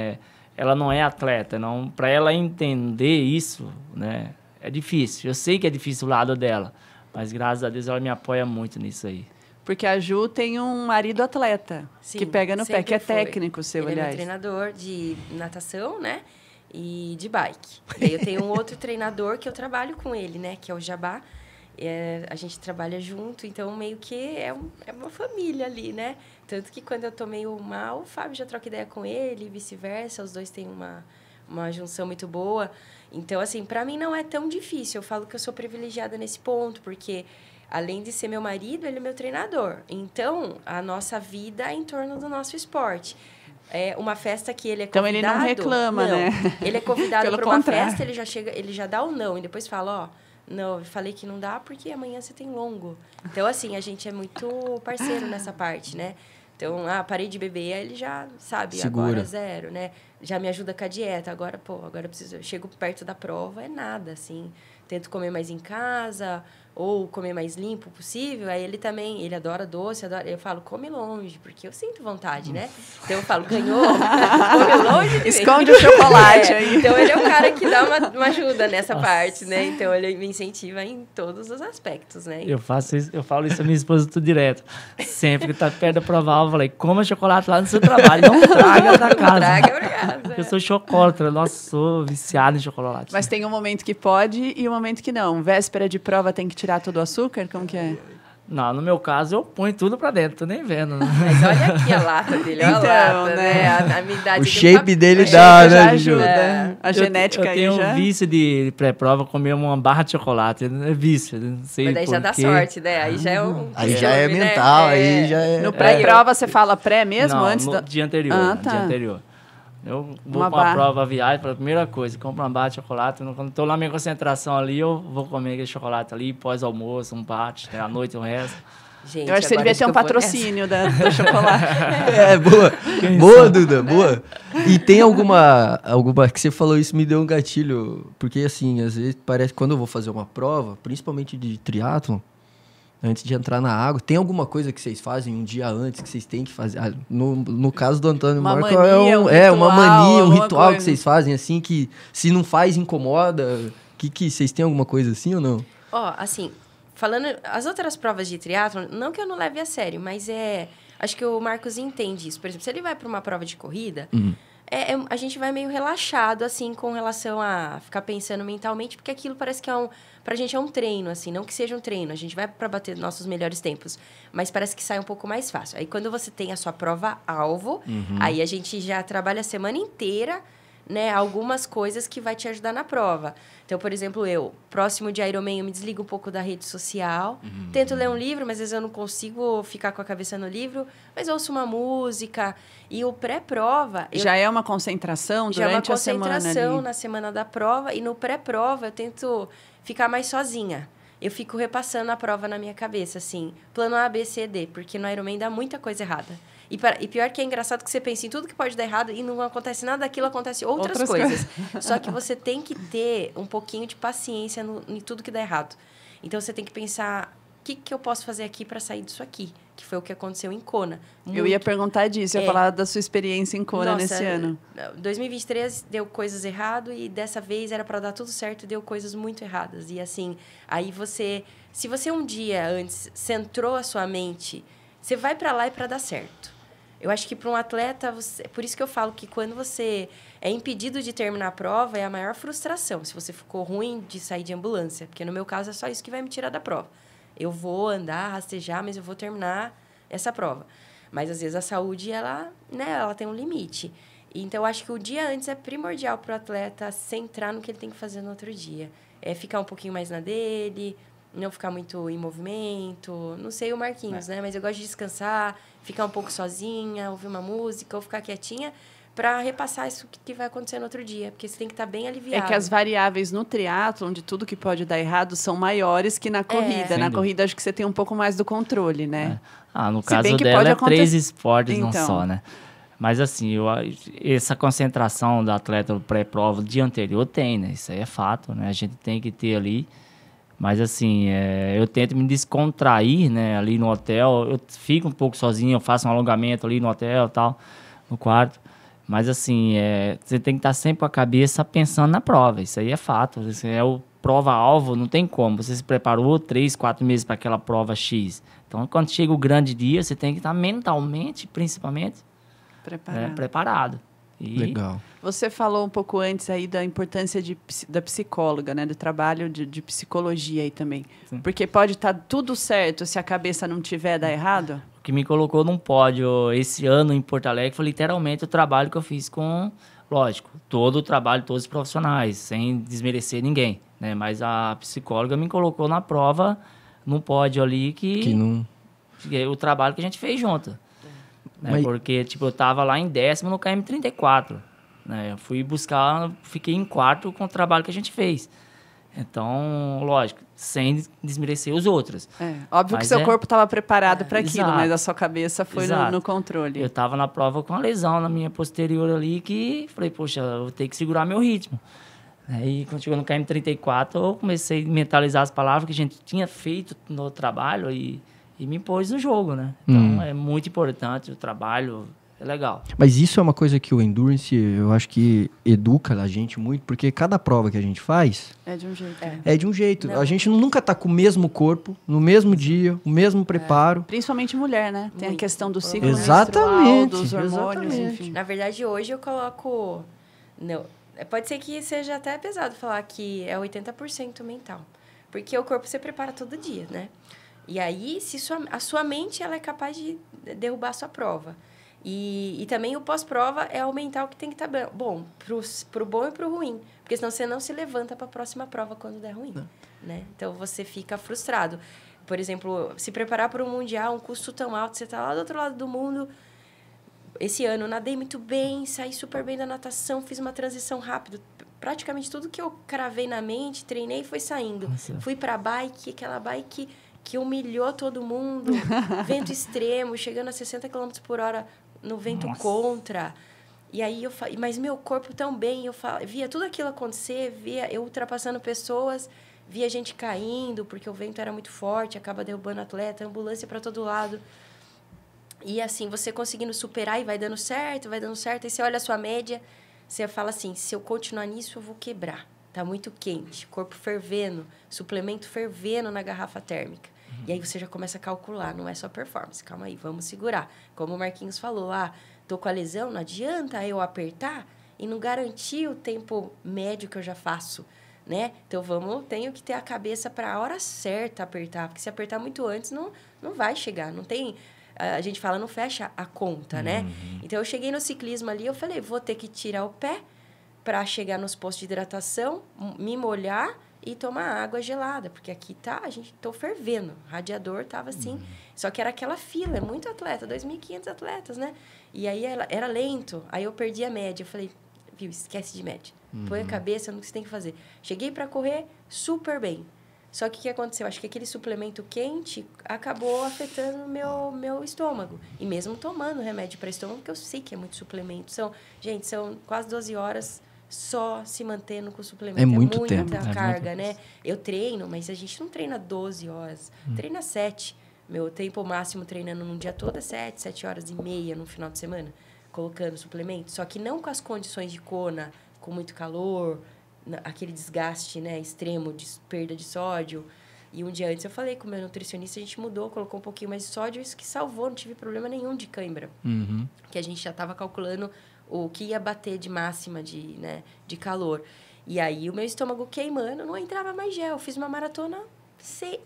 ela não é atleta. Não, pra ela entender isso, né, é difícil. Eu sei que é difícil o lado dela, mas graças a Deus ela me apoia muito nisso aí. Porque a Ju tem um marido atleta, Sim, que pega no pé, que é foi. técnico seu, Ele aliás. é meu treinador de natação, né? E de bike. E aí eu tenho um outro treinador que eu trabalho com ele, né? Que é o Jabá. A gente trabalha junto, então meio que é uma família ali, né? Tanto que quando eu tô meio mal, o Fábio já troca ideia com ele e vice-versa. Os dois têm uma junção muito boa. Então, assim, pra mim não é tão difícil. Eu falo que eu sou privilegiada nesse ponto, porque além de ser meu marido, ele é meu treinador. Então, a nossa vida é em torno do nosso esporte. É uma festa que ele é convidado... Então, ele não reclama, né? Ele é convidado para uma contrário. festa, ele já dá o não. E depois fala, ó, não, eu falei que não dá porque amanhã você tem longo. Então, assim, a gente é muito parceiro nessa parte, né? Então, parei de beber, aí ele já sabe, Segura. agora é 0, né? Já me ajuda com a dieta. Agora eu preciso... Eu chego perto da prova, é nada, assim. Tento comer mais em casa... ou comer mais limpo possível, aí ele também, ele adora doce, eu falo, come longe, porque eu sinto vontade, né? Então eu falo, ganhou, come longe. Esconde o chocolate aí. Então ele é o cara que dá uma ajuda nessa parte, né? Então ele me incentiva em todos os aspectos, né? Eu falo isso a minha esposa tudo direto. Sempre que tá perto da prova, eu falei, coma chocolate lá no seu trabalho, não traga da casa. Traga pra casa. Eu sou chocolatra, nossa, sou viciado em chocolate. Mas tem um momento que pode e um momento que não. Véspera de prova tem que tirar todo o açúcar? Como que é? Não, no meu caso, eu ponho tudo pra dentro, tô nem vendo. Né? Mas olha aqui a lata dele, olha Então, a lata, né? né? A minha idade O aqui shape tá- dele é, dá, Já né, ajuda. Ju? A genética eu aí tenho já... um vício de pré-prova comer uma barra de chocolate. É vício, não sei Mas daí já dá porquê. sorte, né? Aí já é um... Aí já é costume, né? mental, aí já é... No pré-prova você fala pré mesmo? Não, antes no da... dia anterior. Ah, no tá. dia anterior. Eu vou Uma para a barra. prova, viagem, a primeira coisa, compro uma barra de chocolate. Quando estou lá na minha concentração ali, eu vou comer aquele chocolate ali, pós-almoço, um bate, à noite o resto. Gente, Eu acho que você agora devia ter um que eu vou patrocínio do chocolate. Boa. Boa, Duda, boa. E tem alguma que você falou isso, me deu um gatilho, porque assim, às vezes parece que quando eu vou fazer uma prova, principalmente de triatlon, antes de entrar na água, tem alguma coisa que vocês fazem um dia antes que vocês têm que fazer? No caso do Antônio Uma Marco, mania, uma ritual, mania, um alguma ritual que coisa. vocês fazem assim, que se não faz, incomoda. Que vocês têm alguma coisa assim ou não? Ó, assim, falando... As outras provas de triatlon, não que eu não leve a sério, mas acho que o Marcos entende isso. Por exemplo, se ele vai para uma prova de corrida, a gente vai meio relaxado, assim, com relação a ficar pensando mentalmente, porque aquilo parece que pra gente é um treino, assim, não que seja um treino, a gente vai para bater nossos melhores tempos, mas parece que sai um pouco mais fácil. Aí, quando você tem a sua prova-alvo, aí a gente já trabalha a semana inteira, né, algumas coisas que vai te ajudar na prova. Então, por exemplo, próximo de Ironman, eu me desligo um pouco da rede social, tento ler um livro, mas às vezes eu não consigo ficar com a cabeça no livro, mas ouço uma música. E o pré-prova... Já é uma concentração durante a semana ali? Já é uma concentração na semana da prova, e no pré-prova eu tento ficar mais sozinha. Eu fico repassando a prova na minha cabeça, assim, plano A, B, C, D, porque no Ironman dá muita coisa errada. E pior que é engraçado que você pensa em tudo que pode dar errado e não acontece nada daquilo, acontece outras coisas. Só que você tem que ter um pouquinho de paciência em tudo que dá errado. Então, você tem que pensar, o que eu posso fazer aqui para sair disso aqui? Que foi o que aconteceu em Kona. Eu ia perguntar disso, eu ia falar da sua experiência em Kona nesse ano. 2023 deu coisas errado e dessa vez era para dar tudo certo e deu coisas muito erradas. E assim, aí se você um dia antes centrou a sua mente, você vai para lá e para dar certo. Eu acho que para um atleta, por isso que eu falo que quando você é impedido de terminar a prova, é a maior frustração. Se você ficou ruim de sair de ambulância, porque no meu caso é só isso que vai me tirar da prova. Eu vou andar, rastejar, mas eu vou terminar essa prova. Mas às vezes a saúde, ela tem um limite. Então, eu acho que o dia antes é primordial para o atleta centrar no que ele tem que fazer no outro dia. É ficar um pouquinho mais na dele, não ficar muito em movimento. Não sei o Marquinhos, né? Mas eu gosto de descansar, ficar um pouco sozinha, ouvir uma música ou ficar quietinha para repassar isso que vai acontecer no outro dia, porque você tem que estar bem aliviado. É que as variáveis no triatlon, de tudo que pode dar errado, são maiores que na corrida. Na corrida, acho que você tem um pouco mais do controle, né? No caso dela, 3 esportes, então, não só, né? Mas, assim, essa concentração do atleta no pré-prova do dia anterior tem, né? Isso aí é fato, né? A gente tem que ter ali. Mas, assim, eu tento me descontrair, né? Ali no hotel, eu fico um pouco sozinho, eu faço um alongamento ali no hotel e tal, no quarto. Mas, assim, você tem que estar sempre com a cabeça pensando na prova. Isso aí é fato. Isso é o prova-alvo, não tem como. Você se preparou 3, 4 meses para aquela prova X. Então, quando chega o grande dia, você tem que estar mentalmente, principalmente, preparado. Legal. Você falou um pouco antes aí da importância da psicóloga, né? Do trabalho de psicologia aí também. Sim. Porque pode estar tudo certo se a cabeça não tiver dar errado? O que me colocou num pódio esse ano em Porto Alegre foi literalmente o trabalho que eu fiz com, lógico, todo o trabalho, todos os profissionais, sem desmerecer ninguém, né? Mas a psicóloga me colocou na prova, num pódio ali que é o trabalho que a gente fez junto. Né? Porque, tipo, eu tava lá em 10º no KM34. Né? Eu fui buscar, fiquei em 4º com o trabalho que a gente fez. Então, lógico, sem desmerecer os outros. Óbvio que seu corpo estava preparado para aquilo, mas a sua cabeça foi no controle. Eu estava na prova com uma lesão na minha posterior ali que falei, poxa, eu vou ter que segurar meu ritmo. Aí, quando chegou no KM34, eu comecei a mentalizar as palavras que a gente tinha feito no trabalho e me pôs no jogo, né? Então, é muito importante o trabalho, é legal. Mas isso é uma coisa que o Endurance, eu acho que educa a gente muito, porque cada prova que a gente faz... É de um jeito. É de um jeito. Não. A gente nunca tá com o mesmo corpo, no mesmo dia, o mesmo preparo. Principalmente mulher, né? Tem a questão do ciclo menstrual, dos hormônios, enfim. Na verdade, hoje eu coloco... Não, pode ser que seja até pesado falar que é 80% mental. Porque o corpo você prepara todo dia, né? E aí, a sua mente ela é capaz de derrubar a sua prova. E também o pós-prova é o mental que tem que estar bom, pro bom e pro ruim. Porque senão você não se levanta para a próxima prova quando der ruim. Né? Então, você fica frustrado. Por exemplo, se preparar para um mundial, um custo tão alto, você está lá do outro lado do mundo. Esse ano, eu nadei muito bem, saí super bem da natação, fiz uma transição rápida. Praticamente tudo que eu cravei na mente, treinei, foi saindo. Nossa. Fui para a bike, aquela bike... que humilhou todo mundo, vento extremo, chegando a 60 km por hora no vento contra. E aí eu falei, mas meu corpo tão bem, via tudo aquilo acontecer, via eu ultrapassando pessoas, via gente caindo, porque o vento era muito forte, acaba derrubando atleta, ambulância para todo lado. E assim, você conseguindo superar e vai dando certo, aí você olha a sua média, você fala assim, se eu continuar nisso, eu vou quebrar. Tá muito quente, corpo fervendo, suplemento fervendo na garrafa térmica. E aí você já começa a calcular, não é só performance, calma aí, vamos segurar. Como o Marquinhos falou, tô com a lesão, não adianta eu apertar e não garantir o tempo médio que eu já faço, né? Então, tenho que ter a cabeça para a hora certa apertar, porque se apertar muito antes, não vai chegar, não tem... A gente fala, não fecha a conta, né? Então, eu cheguei no ciclismo ali, eu falei, vou ter que tirar o pé para chegar nos postos de hidratação, me molhar e tomar água gelada, porque aqui tô fervendo, o radiador tava assim, só que era aquela fila, muito atleta, 2.500 atletas, né? E aí era lento, aí eu perdi a média, eu falei, viu, esquece de média, põe a cabeça no que você tem que fazer. Cheguei para correr super bem, só que o que aconteceu? Acho que aquele suplemento quente acabou afetando o meu estômago, e mesmo tomando remédio para estômago, porque eu sei que é muito suplemento, são quase 12 horas só se mantendo com o suplemento. É muito muita tempo. carga, né? Eu treino, mas a gente não treina 12 horas. Treina 7. Meu tempo máximo treinando num dia todo é 7 horas e meia no final de semana, colocando suplemento. Só que não com as condições de Kona, com muito calor, aquele desgaste, né, extremo de perda de sódio. E um dia antes eu falei com o meu nutricionista, a gente mudou, colocou um pouquinho mais de sódio, isso que salvou, não tive problema nenhum de cãibra. Que a gente já estava calculando o que ia bater de máxima de calor. E aí, o meu estômago queimando, não entrava mais gel. Eu fiz uma maratona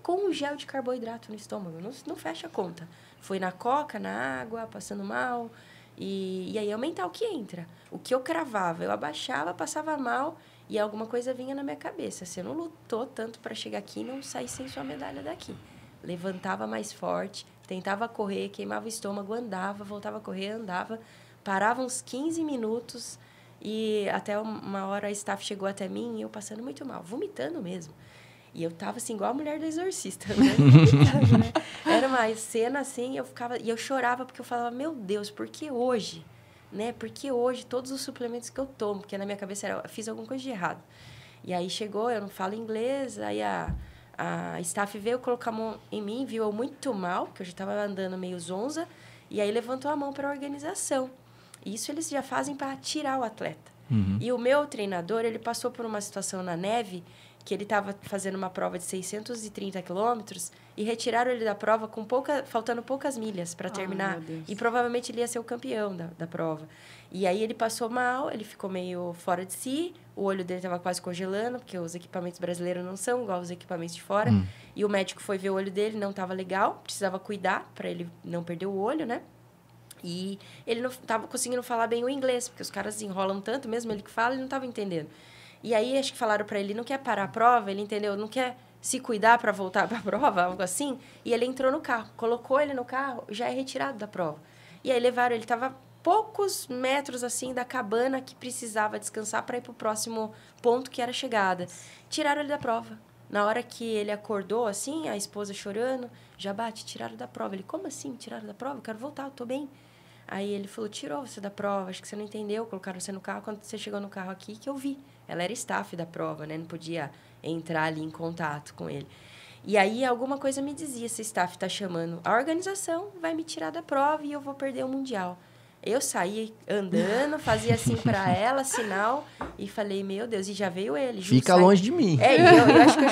com um gel de carboidrato no estômago. Não fecha a conta. Foi na coca, na água, passando mal. E aí, aumentar o que entra. O que eu cravava, eu abaixava, passava mal e alguma coisa vinha na minha cabeça. Você não lutou tanto para chegar aqui e não sair sem sua medalha daqui. Levantava mais forte, tentava correr, queimava o estômago, andava, voltava a correr, andava... Parava uns 15 minutos e até uma hora a staff chegou até mim e eu passando muito mal, vomitando mesmo. E eu tava assim, igual a mulher do exorcista, né? Vomitando, né? Era uma cena assim, eu chorava porque eu falava, meu Deus, por que hoje? Né? Por que hoje todos os suplementos que eu tomo? Porque na minha cabeça eu fiz alguma coisa de errado. E aí chegou, eu não falo inglês, aí a staff veio colocar a mão em mim, viu eu muito mal, porque eu já estava andando meio zonza, e aí levantou a mão para a organização. Isso eles já fazem para tirar o atleta. E o meu treinador, ele passou por uma situação na neve que ele estava fazendo uma prova de 630 quilômetros e retiraram ele da prova faltando poucas milhas para terminar. E provavelmente ele ia ser o campeão da prova. E aí ele passou mal, ele ficou meio fora de si, o olho dele estava quase congelando, porque os equipamentos brasileiros não são igual os equipamentos de fora. E o médico foi ver o olho dele, não estava legal, precisava cuidar para ele não perder o olho, né? E ele não estava conseguindo falar bem o inglês, porque os caras enrolam tanto, mesmo ele que fala, ele não estava entendendo. E aí, acho que falaram para ele, não quer parar a prova, ele entendeu, não quer se cuidar para voltar para a prova, algo assim. E ele entrou no carro, colocou ele no carro, já é retirado da prova. E aí levaram, ele estava poucos metros, assim, da cabana que precisava descansar para ir para o próximo ponto, que era a chegada. Tiraram ele da prova. Na hora que ele acordou, assim, a esposa chorando, já bate, tiraram da prova. Ele, como assim, tiraram da prova? Eu quero voltar, eu tô bem. Aí ele falou, tirou você da prova, acho que você não entendeu, colocaram você no carro. Quando você chegou no carro aqui, que eu vi. Ela era staff da prova, né? Não podia entrar ali em contato com ele. E aí, alguma coisa me dizia, esse staff tá chamando. A organização vai me tirar da prova e eu vou perder o Mundial. Eu saí andando, fazia assim para ela, sinal, e falei, meu Deus, e já veio ele. Ju, fica longe de mim. É, e eu acho que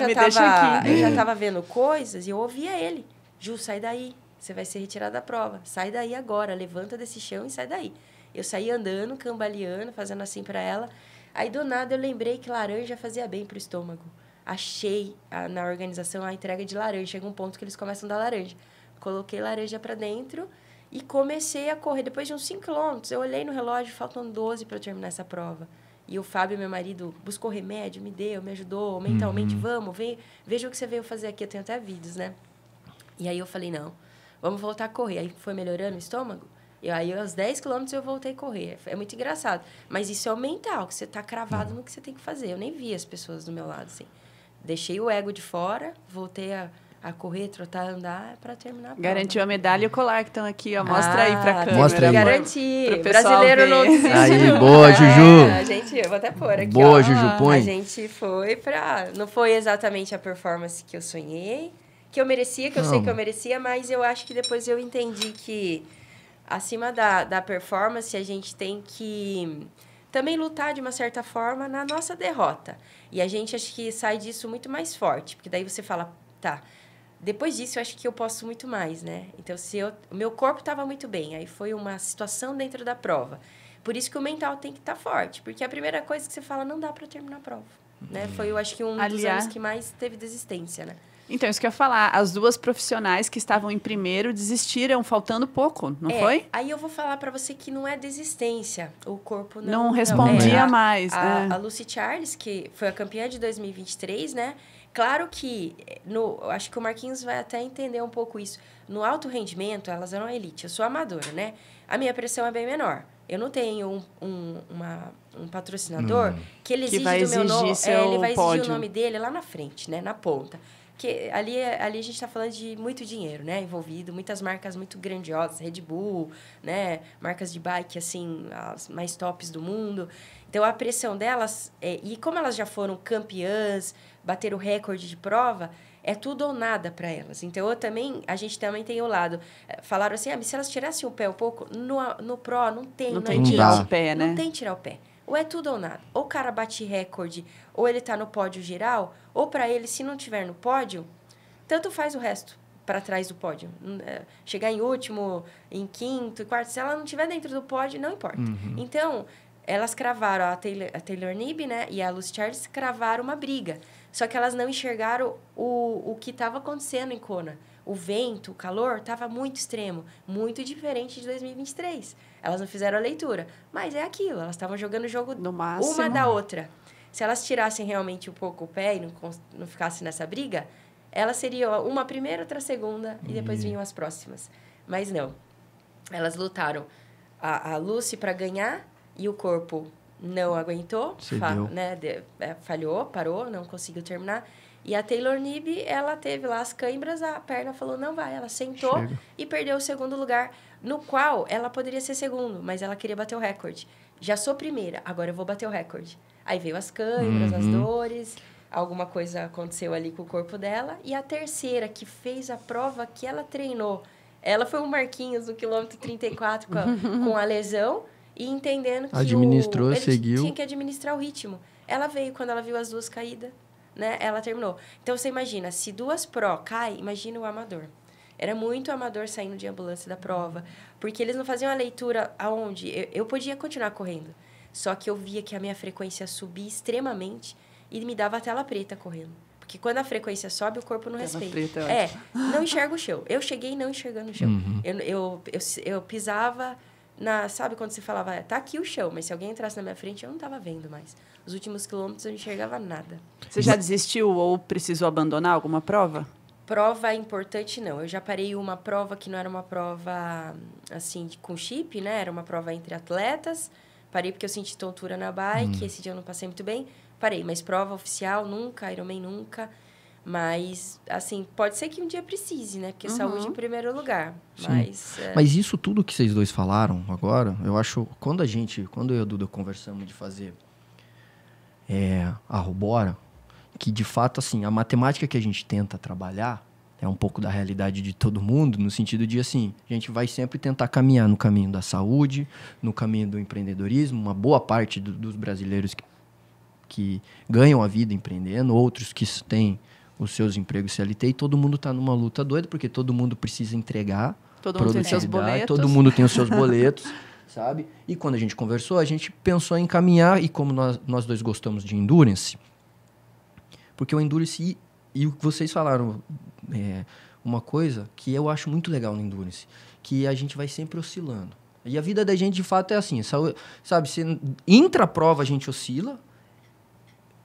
eu já tava vendo coisas e eu ouvia ele. Ju, sai daí. Você vai ser retirada da prova. Sai daí agora, levanta desse chão e sai daí. Eu saí andando, cambaleando, fazendo assim para ela. Aí, do nada, eu lembrei que laranja fazia bem pro estômago. Achei na organização a entrega de laranja. Chega um ponto que eles começam a dar laranja. Coloquei laranja para dentro e comecei a correr. Depois de uns 5 quilômetros, eu olhei no relógio, faltam 12 para eu terminar essa prova. E o Fábio, meu marido, buscou remédio, me ajudou mentalmente. Vamos, veja o que você veio fazer aqui. Eu tenho até vídeos, né? E aí eu falei, não, vamos voltar a correr. Aí foi melhorando o estômago. E aí, aos 10 quilômetros, eu voltei a correr. É muito engraçado. Mas isso é o mental, que você está cravado no que você tem que fazer. Eu nem vi as pessoas do meu lado, assim. Deixei o ego de fora, voltei a correr, trotar, andar para terminar a prova. Garantiu a medalha e o colar que estão aqui, ó. Mostra aí pra câmera. Mostra aí. Garanti. Brasileiro não desistiu. Aí, boa, Juju. Eu vou até pôr aqui, boa, ó. Juju, põe. A gente foi pra... Não foi exatamente a performance que eu sonhei, que eu merecia, que eu sei que eu merecia, mas eu acho que depois eu entendi que acima da performance a gente tem que também lutar de uma certa forma na nossa derrota. E a gente acho que sai disso muito mais forte, porque daí você fala, tá, Depois disso, eu acho que eu posso muito mais, né? Então, o meu corpo estava muito bem, aí foi uma situação dentro da prova. Por isso que o mental tem que estar forte, porque a primeira coisa que você fala, não dá para terminar a prova, né? Foi, eu acho que dos anos que mais teve desistência, né? Então, isso que eu ia falar, as duas profissionais que estavam em primeiro desistiram, faltando pouco, não foi? Aí eu vou falar para você que não é desistência, o corpo não respondia mais. A Lucy Charles, que foi a campeã de 2023, né? Claro que, acho que o Marquinhos vai até entender um pouco isso. No alto rendimento, elas eram elite. Eu sou amadora, né? A minha pressão é bem menor. Eu não tenho um patrocinador que ele exige do meu nome. Ele vai exigir o nome dele lá na frente, né? Na ponta. Porque ali a gente está falando de muito dinheiro, né? Envolvido, muitas marcas muito grandiosas, Red Bull, né? Marcas de bike, assim, as mais tops do mundo. Então, a pressão delas... e como elas já foram campeãs, bateram o recorde de prova, é tudo ou nada para elas. Então, a gente também tem o lado... Falaram assim, se elas tirassem o pé um pouco, no Pro não tem... Não tem tirar o pé, né? Não tem tirar o pé. Ou é tudo ou nada. Ou o cara bate recorde, ou ele tá no pódio geral, ou para ele, se não tiver no pódio, tanto faz o resto para trás do pódio. Chegar em último, em quinto, quarto, se ela não tiver dentro do pódio, não importa. Então, elas cravaram, a Taylor Knibb, né, e a Lucy Charles cravaram uma briga. Só que elas não enxergaram o que estava acontecendo em Kona. O vento, o calor, estava muito extremo, muito diferente de 2023. Elas não fizeram a leitura. Mas é aquilo, elas estavam jogando o jogo uma da outra. Se elas tirassem realmente um pouco o pé e não ficassem nessa briga, elas seriam uma primeira, outra segunda, e depois vinham as próximas. Mas não. Elas lutaram a Lucy para ganhar, e o corpo não aguentou, falhou, parou, não conseguiu terminar. E a Taylor Knibb, ela teve lá as câimbras, a perna falou, não vai. Ela sentou e perdeu o segundo lugar, no qual ela poderia ser segundo, mas ela queria bater o recorde. Já sou primeira, agora eu vou bater o recorde. Aí veio as câimbras, as dores, alguma coisa aconteceu ali com o corpo dela. E a terceira, que fez a prova que ela treinou, ela foi um Marquinhos no quilômetro 34 com a lesão e entendendo que ele tinha que administrar o ritmo. Ela veio quando ela viu as duas caídas. Né? Ela terminou. Então, você imagina, se duas pró caem, imagina o amador. Era muito amador saindo de ambulância da prova, porque eles não faziam a leitura aonde eu podia continuar correndo, só que eu via que a minha frequência subia extremamente e me dava a tela preta correndo. Porque quando a frequência sobe, o corpo não respeita. Não enxerga o chão. Eu cheguei não enxergando o chão. Eu pisava... sabe quando você falava, tá aqui o chão, mas se alguém entrasse na minha frente, eu não estava vendo mais. Os últimos quilômetros eu não enxergava nada. Você já desistiu ou precisou abandonar alguma prova? Prova importante, não. Eu já parei uma prova que não era uma prova, assim, com chip, né? Era uma prova entre atletas. Parei porque eu senti tontura na bike. Esse dia eu não passei muito bem. Parei, mas prova oficial, nunca. Ironman, nunca. Mas, assim, pode ser que um dia precise, né? Porque saúde em primeiro lugar. Mas isso tudo que vocês dois falaram agora, eu acho... Quando eu e a Duda conversamos de fazer a Robora, que de fato, assim, a matemática que a gente tenta trabalhar é um pouco da realidade de todo mundo, no sentido de, assim, a gente vai sempre tentar caminhar no caminho da saúde, no caminho do empreendedorismo. Uma boa parte dos brasileiros que ganham a vida empreendendo, outros que têm os seus empregos CLT, e todo mundo está numa luta doida, porque todo mundo precisa entregar todo mundo tem seus boletos. Todo mundo tem os seus boletos, sabe? E quando a gente conversou, a gente pensou em caminhar, e como nós dois gostamos de endurance, porque o endurance, e o que vocês falaram, uma coisa que eu acho muito legal no endurance, que a gente vai sempre oscilando. E a vida da gente, de fato, é assim, sabe? Intra-prova a gente oscila,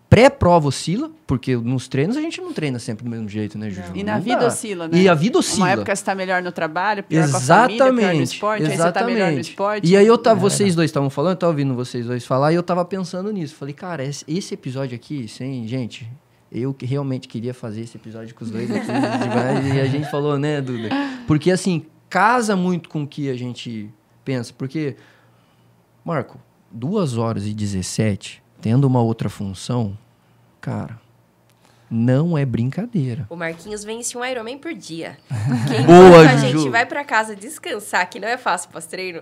pré-prova oscila, porque nos treinos a gente não treina sempre do mesmo jeito, né, Juju? E na vida oscila, né? E a vida oscila. Uma época você está melhor no trabalho, pior com a família, pior no esporte, aí você está melhor no esporte. E aí vocês dois estavam falando, eu estava ouvindo vocês dois falar, e eu estava pensando nisso. Falei, cara, esse episódio aqui, gente, eu realmente queria fazer esse episódio com os dois aqui, e a gente falou, né, Duda? Porque, assim, casa muito com o que a gente pensa. Porque, Marco, 2h17, tendo uma outra função, cara, não é brincadeira. O Marquinhos vence um Ironman por dia. Boa, a gente vai pra casa descansar, que não é fácil pós-treino,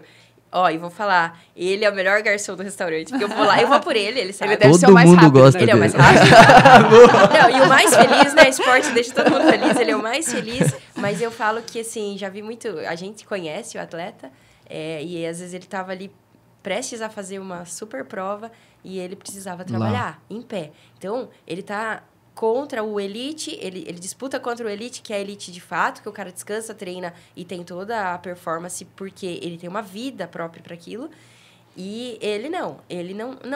Ó, e vou falar, ele é o melhor garçom do restaurante, porque eu vou lá, eu vou por ele sabe. Ele deve ser o Todo mais mundo rápido, gosta né? Ele é o mais dele. rápido. Não, e o mais feliz, né? Esporte deixa todo mundo feliz, ele é o mais feliz. Mas eu falo que, assim, já vi muito... A gente conhece o atleta, e às vezes ele tava ali prestes a fazer uma super prova e ele precisava trabalhar em pé. Então, ele tá contra o elite, ele disputa contra o elite, que é a elite de fato, que o cara descansa, treina e tem toda a performance, porque ele tem uma vida própria para aquilo. E ele não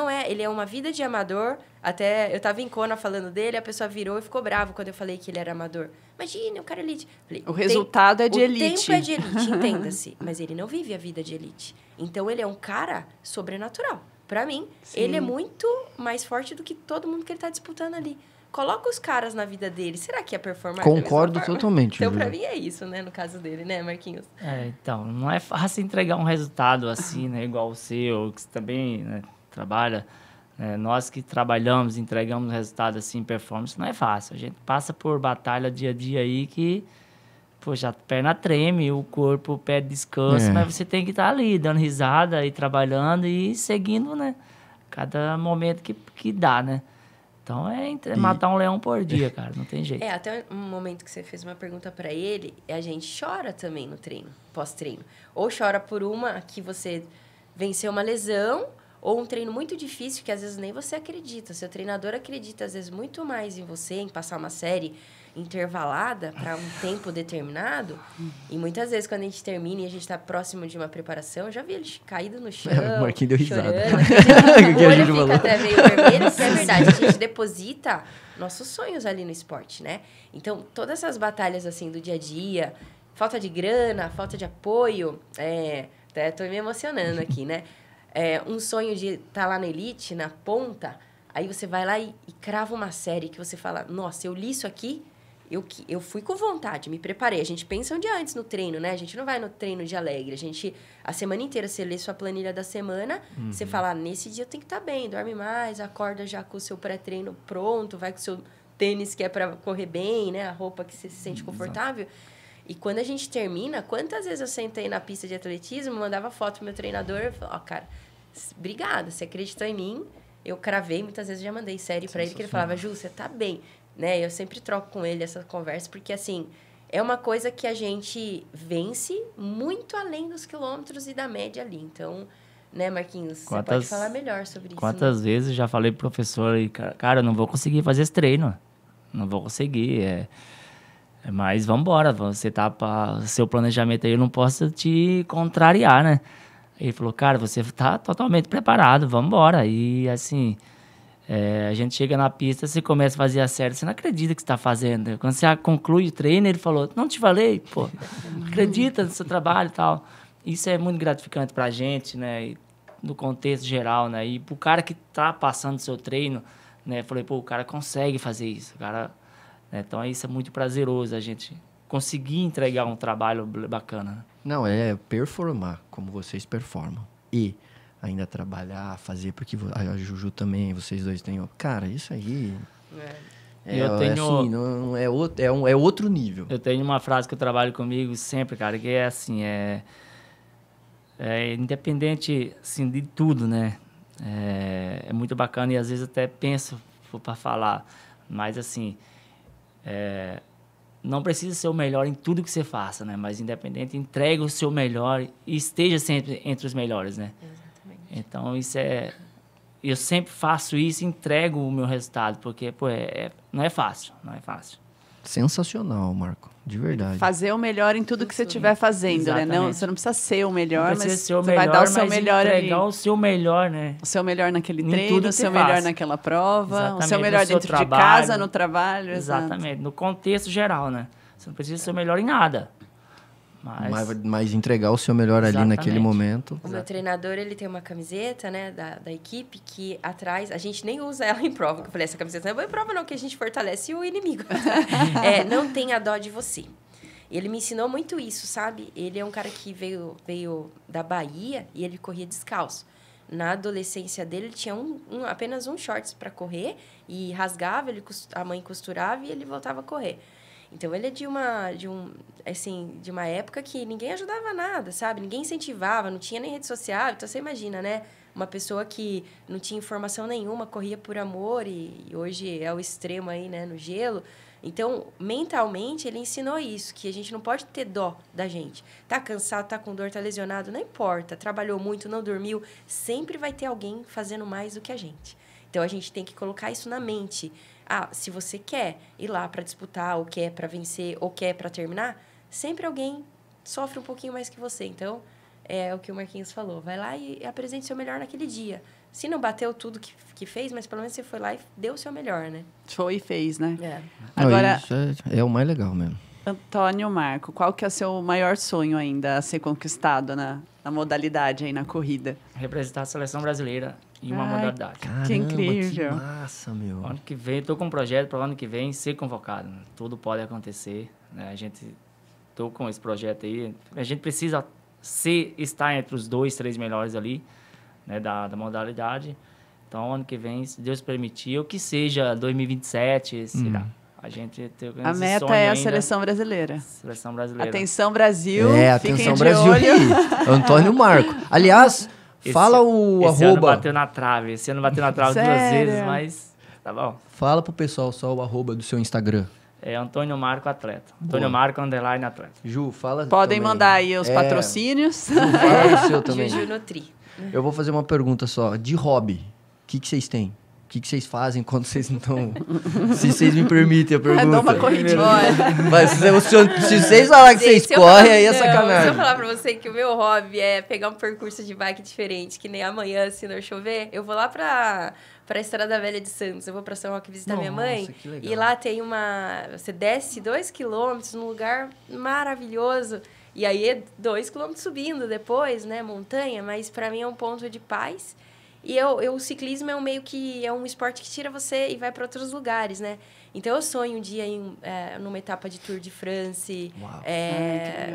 é, ele é uma vida de amador. Até eu tava em Kona falando dele, a pessoa virou e ficou bravo quando eu falei que ele era amador. Imagina, o cara é elite. Falei, O resultado é de elite. O tempo é de elite, entenda-se. Mas ele não vive a vida de elite. Então, ele é um cara sobrenatural. Pra mim, Sim. ele é muito mais forte do que todo mundo que ele tá disputando ali. Coloca os caras na vida dele. Será que é performar da mesma Concordo forma? totalmente, Então, pra Júlia. mim, é isso, né? No caso dele, né, Marquinhos? Então, não é fácil entregar um resultado assim, né? Igual o seu, que você também, né, trabalha. Nós que trabalhamos, entregamos resultado assim, performance, não é fácil. A gente passa por batalha dia a dia aí que, poxa, a perna treme, o corpo pede descanso, mas você tem que estar ali, dando risada e trabalhando e seguindo, né? Cada momento que dá, né? Então, matar um leão por dia, cara. Não tem jeito. Até um momento que você fez uma pergunta pra ele, a gente chora também no treino, pós-treino. Ou chora por uma que você venceu uma lesão, ou um treino muito difícil que às vezes nem você acredita. Seu treinador acredita às vezes muito mais em você, em passar uma série intervalada para um tempo determinado. E muitas vezes quando a gente termina e a gente está próximo de uma preparação, eu já vi ele caído no chão, O Marquinhos deu risada. chorando. Que O a olho gente fica falou. até meio vermelho, isso é verdade. A gente deposita nossos sonhos ali no esporte, né? Então, todas essas batalhas assim do dia a dia, falta de grana, falta de apoio, até tô me emocionando aqui, né? Um sonho de estar lá na elite, na ponta, aí você vai lá e crava uma série que você fala, nossa, eu li isso aqui, eu fui com vontade, me preparei. A gente pensa um dia antes no treino, né? A gente não vai no treino de alegre. A semana inteira, você lê sua planilha da semana, você fala, nesse dia eu tenho que estar bem, dorme mais, acorda já com o seu pré-treino pronto, vai com o seu tênis que é para correr bem, né? A roupa que você se sente confortável. E quando a gente termina, quantas vezes eu sentei na pista de atletismo, mandava foto pro meu treinador e falava, cara, obrigada, você acreditou em mim. Eu cravei, muitas vezes já mandei série para ele, que ele falava, Ju, você tá bem. Né? Eu sempre troco com ele essa conversa, porque, assim, é uma coisa que a gente vence muito além dos quilômetros e da média ali. Então, né, Marquinhos, você pode falar melhor sobre isso. Quantas vezes já falei pro professor, cara, eu não vou conseguir fazer esse treino. Não vou conseguir, mas vamos embora, você tá para seu planejamento aí, eu não posso te contrariar, né? Ele falou, cara, você tá totalmente preparado, vamos embora. E, assim... a gente chega na pista, você começa a fazer a série, você não acredita que você está fazendo. Quando você conclui o treino, ele falou, não te falei, pô, acredita no seu trabalho e tal. Isso é muito gratificante para a gente, né, e no contexto geral, né, e para o cara que está passando o seu treino, né, falei, pô, o cara consegue fazer isso, o cara, né, então isso é muito prazeroso, a gente conseguir entregar um trabalho bacana. Né? Não, é performar como vocês performam. E ainda trabalhar, fazer, porque a Juju também, vocês dois têm... Cara, isso aí... assim, não, é outro nível. Eu tenho uma frase que eu trabalho comigo sempre, cara, que é assim, independente, assim, de tudo, né? É muito bacana e às vezes até penso para falar, mas assim, não precisa ser o melhor em tudo que você faça, né? Mas independente, entregue o seu melhor e esteja sempre entre os melhores, né? Então, isso eu sempre faço isso e entrego o meu resultado, porque, pô, não é fácil. Sensacional, Marco, de verdade. Fazer o melhor em tudo que você estiver fazendo, Exatamente. né? Não, você não precisa ser o melhor, mas ser o você melhor, vai dar o seu mas melhor entregar ali. o seu melhor, né? O seu melhor naquele Em treino, tudo o que seu você melhor faz. naquela prova, o seu Exatamente, melhor no seu dentro de trabalho. casa, no trabalho. Exatamente, no contexto geral, né? Você não precisa ser o melhor em nada. Mas entregar o seu melhor ali naquele momento. O meu treinador, ele tem uma camiseta, né, da equipe, que atrás, a gente nem usa ela em prova. Eu falei, essa camiseta não é boa em prova não, que a gente fortalece o inimigo. Não tenha dó de você. Ele me ensinou muito isso, sabe? Ele é um cara que veio da Bahia e ele corria descalço. Na adolescência dele, ele tinha apenas um shorts para correr e rasgava, a mãe costurava e ele voltava a correr. Então, ele é de uma época que ninguém ajudava nada, sabe? Ninguém incentivava, não tinha nem rede social. Então, você imagina, né? Uma pessoa que não tinha informação nenhuma, corria por amor e hoje é o extremo aí, né? No gelo. Então, mentalmente, ele ensinou isso, que a gente não pode ter dó da gente. Tá cansado, tá com dor, tá lesionado, não importa. Trabalhou muito, não dormiu. Sempre vai ter alguém fazendo mais do que a gente. Então, a gente tem que colocar isso na mente. Se você quer ir lá para disputar, ou quer para vencer, ou quer para terminar, sempre alguém sofre um pouquinho mais que você. Então, é o que o Marquinhos falou. Vai lá e apresente seu melhor naquele dia. Se não bateu tudo que fez, mas pelo menos você foi lá e deu o seu melhor, né? Foi e fez, né? É. Agora, isso é o mais legal mesmo. Antônio Marco, qual que é o seu maior sonho ainda a ser conquistado na modalidade aí, na corrida? Representar a seleção brasileira em uma modalidade. Caramba, Que incrível. Que massa, meu. Ano que vem, estou com um projeto para o ano que vem ser convocado. Né? Tudo pode acontecer. Né? Estou com esse projeto aí. A gente precisa estar entre os 2, 3 melhores ali, né, da modalidade. Então, ano que vem, se Deus permitir, ou que seja 2027, será. A gente tem A meta é a seleção brasileira. Seleção brasileira. Atenção, Brasil. Atenção, de Brasil. olho. Antônio Marco. Aliás, fala o esse arroba. Ano bateu na trave. Esse ano bateu na trave duas Sério? vezes, mas tá bom. Fala pro pessoal só o arroba do seu Instagram. É Antônio Marco Atleta. Antônio Marco _atleta. Ju, fala Podem também. mandar aí os patrocínios. Ju, fala o seu também. Juju Nutri. Eu vou fazer uma pergunta só. De hobby, o que vocês têm? O que vocês fazem quando vocês não estão... Se vocês me permitem a pergunta. Dá uma corridinha. Mas se vocês falarem que vocês correm, aí é sacanagem. Se eu falar pra você que o meu hobby é pegar um percurso de bike diferente, que nem amanhã, se não chover, eu vou lá pra Estrada Velha de Santos. Eu vou pra São Roque visitar minha mãe. Que legal. E lá tem você desce 2 quilômetros num lugar maravilhoso. E aí é 2 quilômetros subindo depois, né? Montanha. Mas pra mim é um ponto de paz. E o ciclismo é um esporte que tira você e vai para outros lugares, né? Então, eu sonho um dia numa etapa de Tour de France,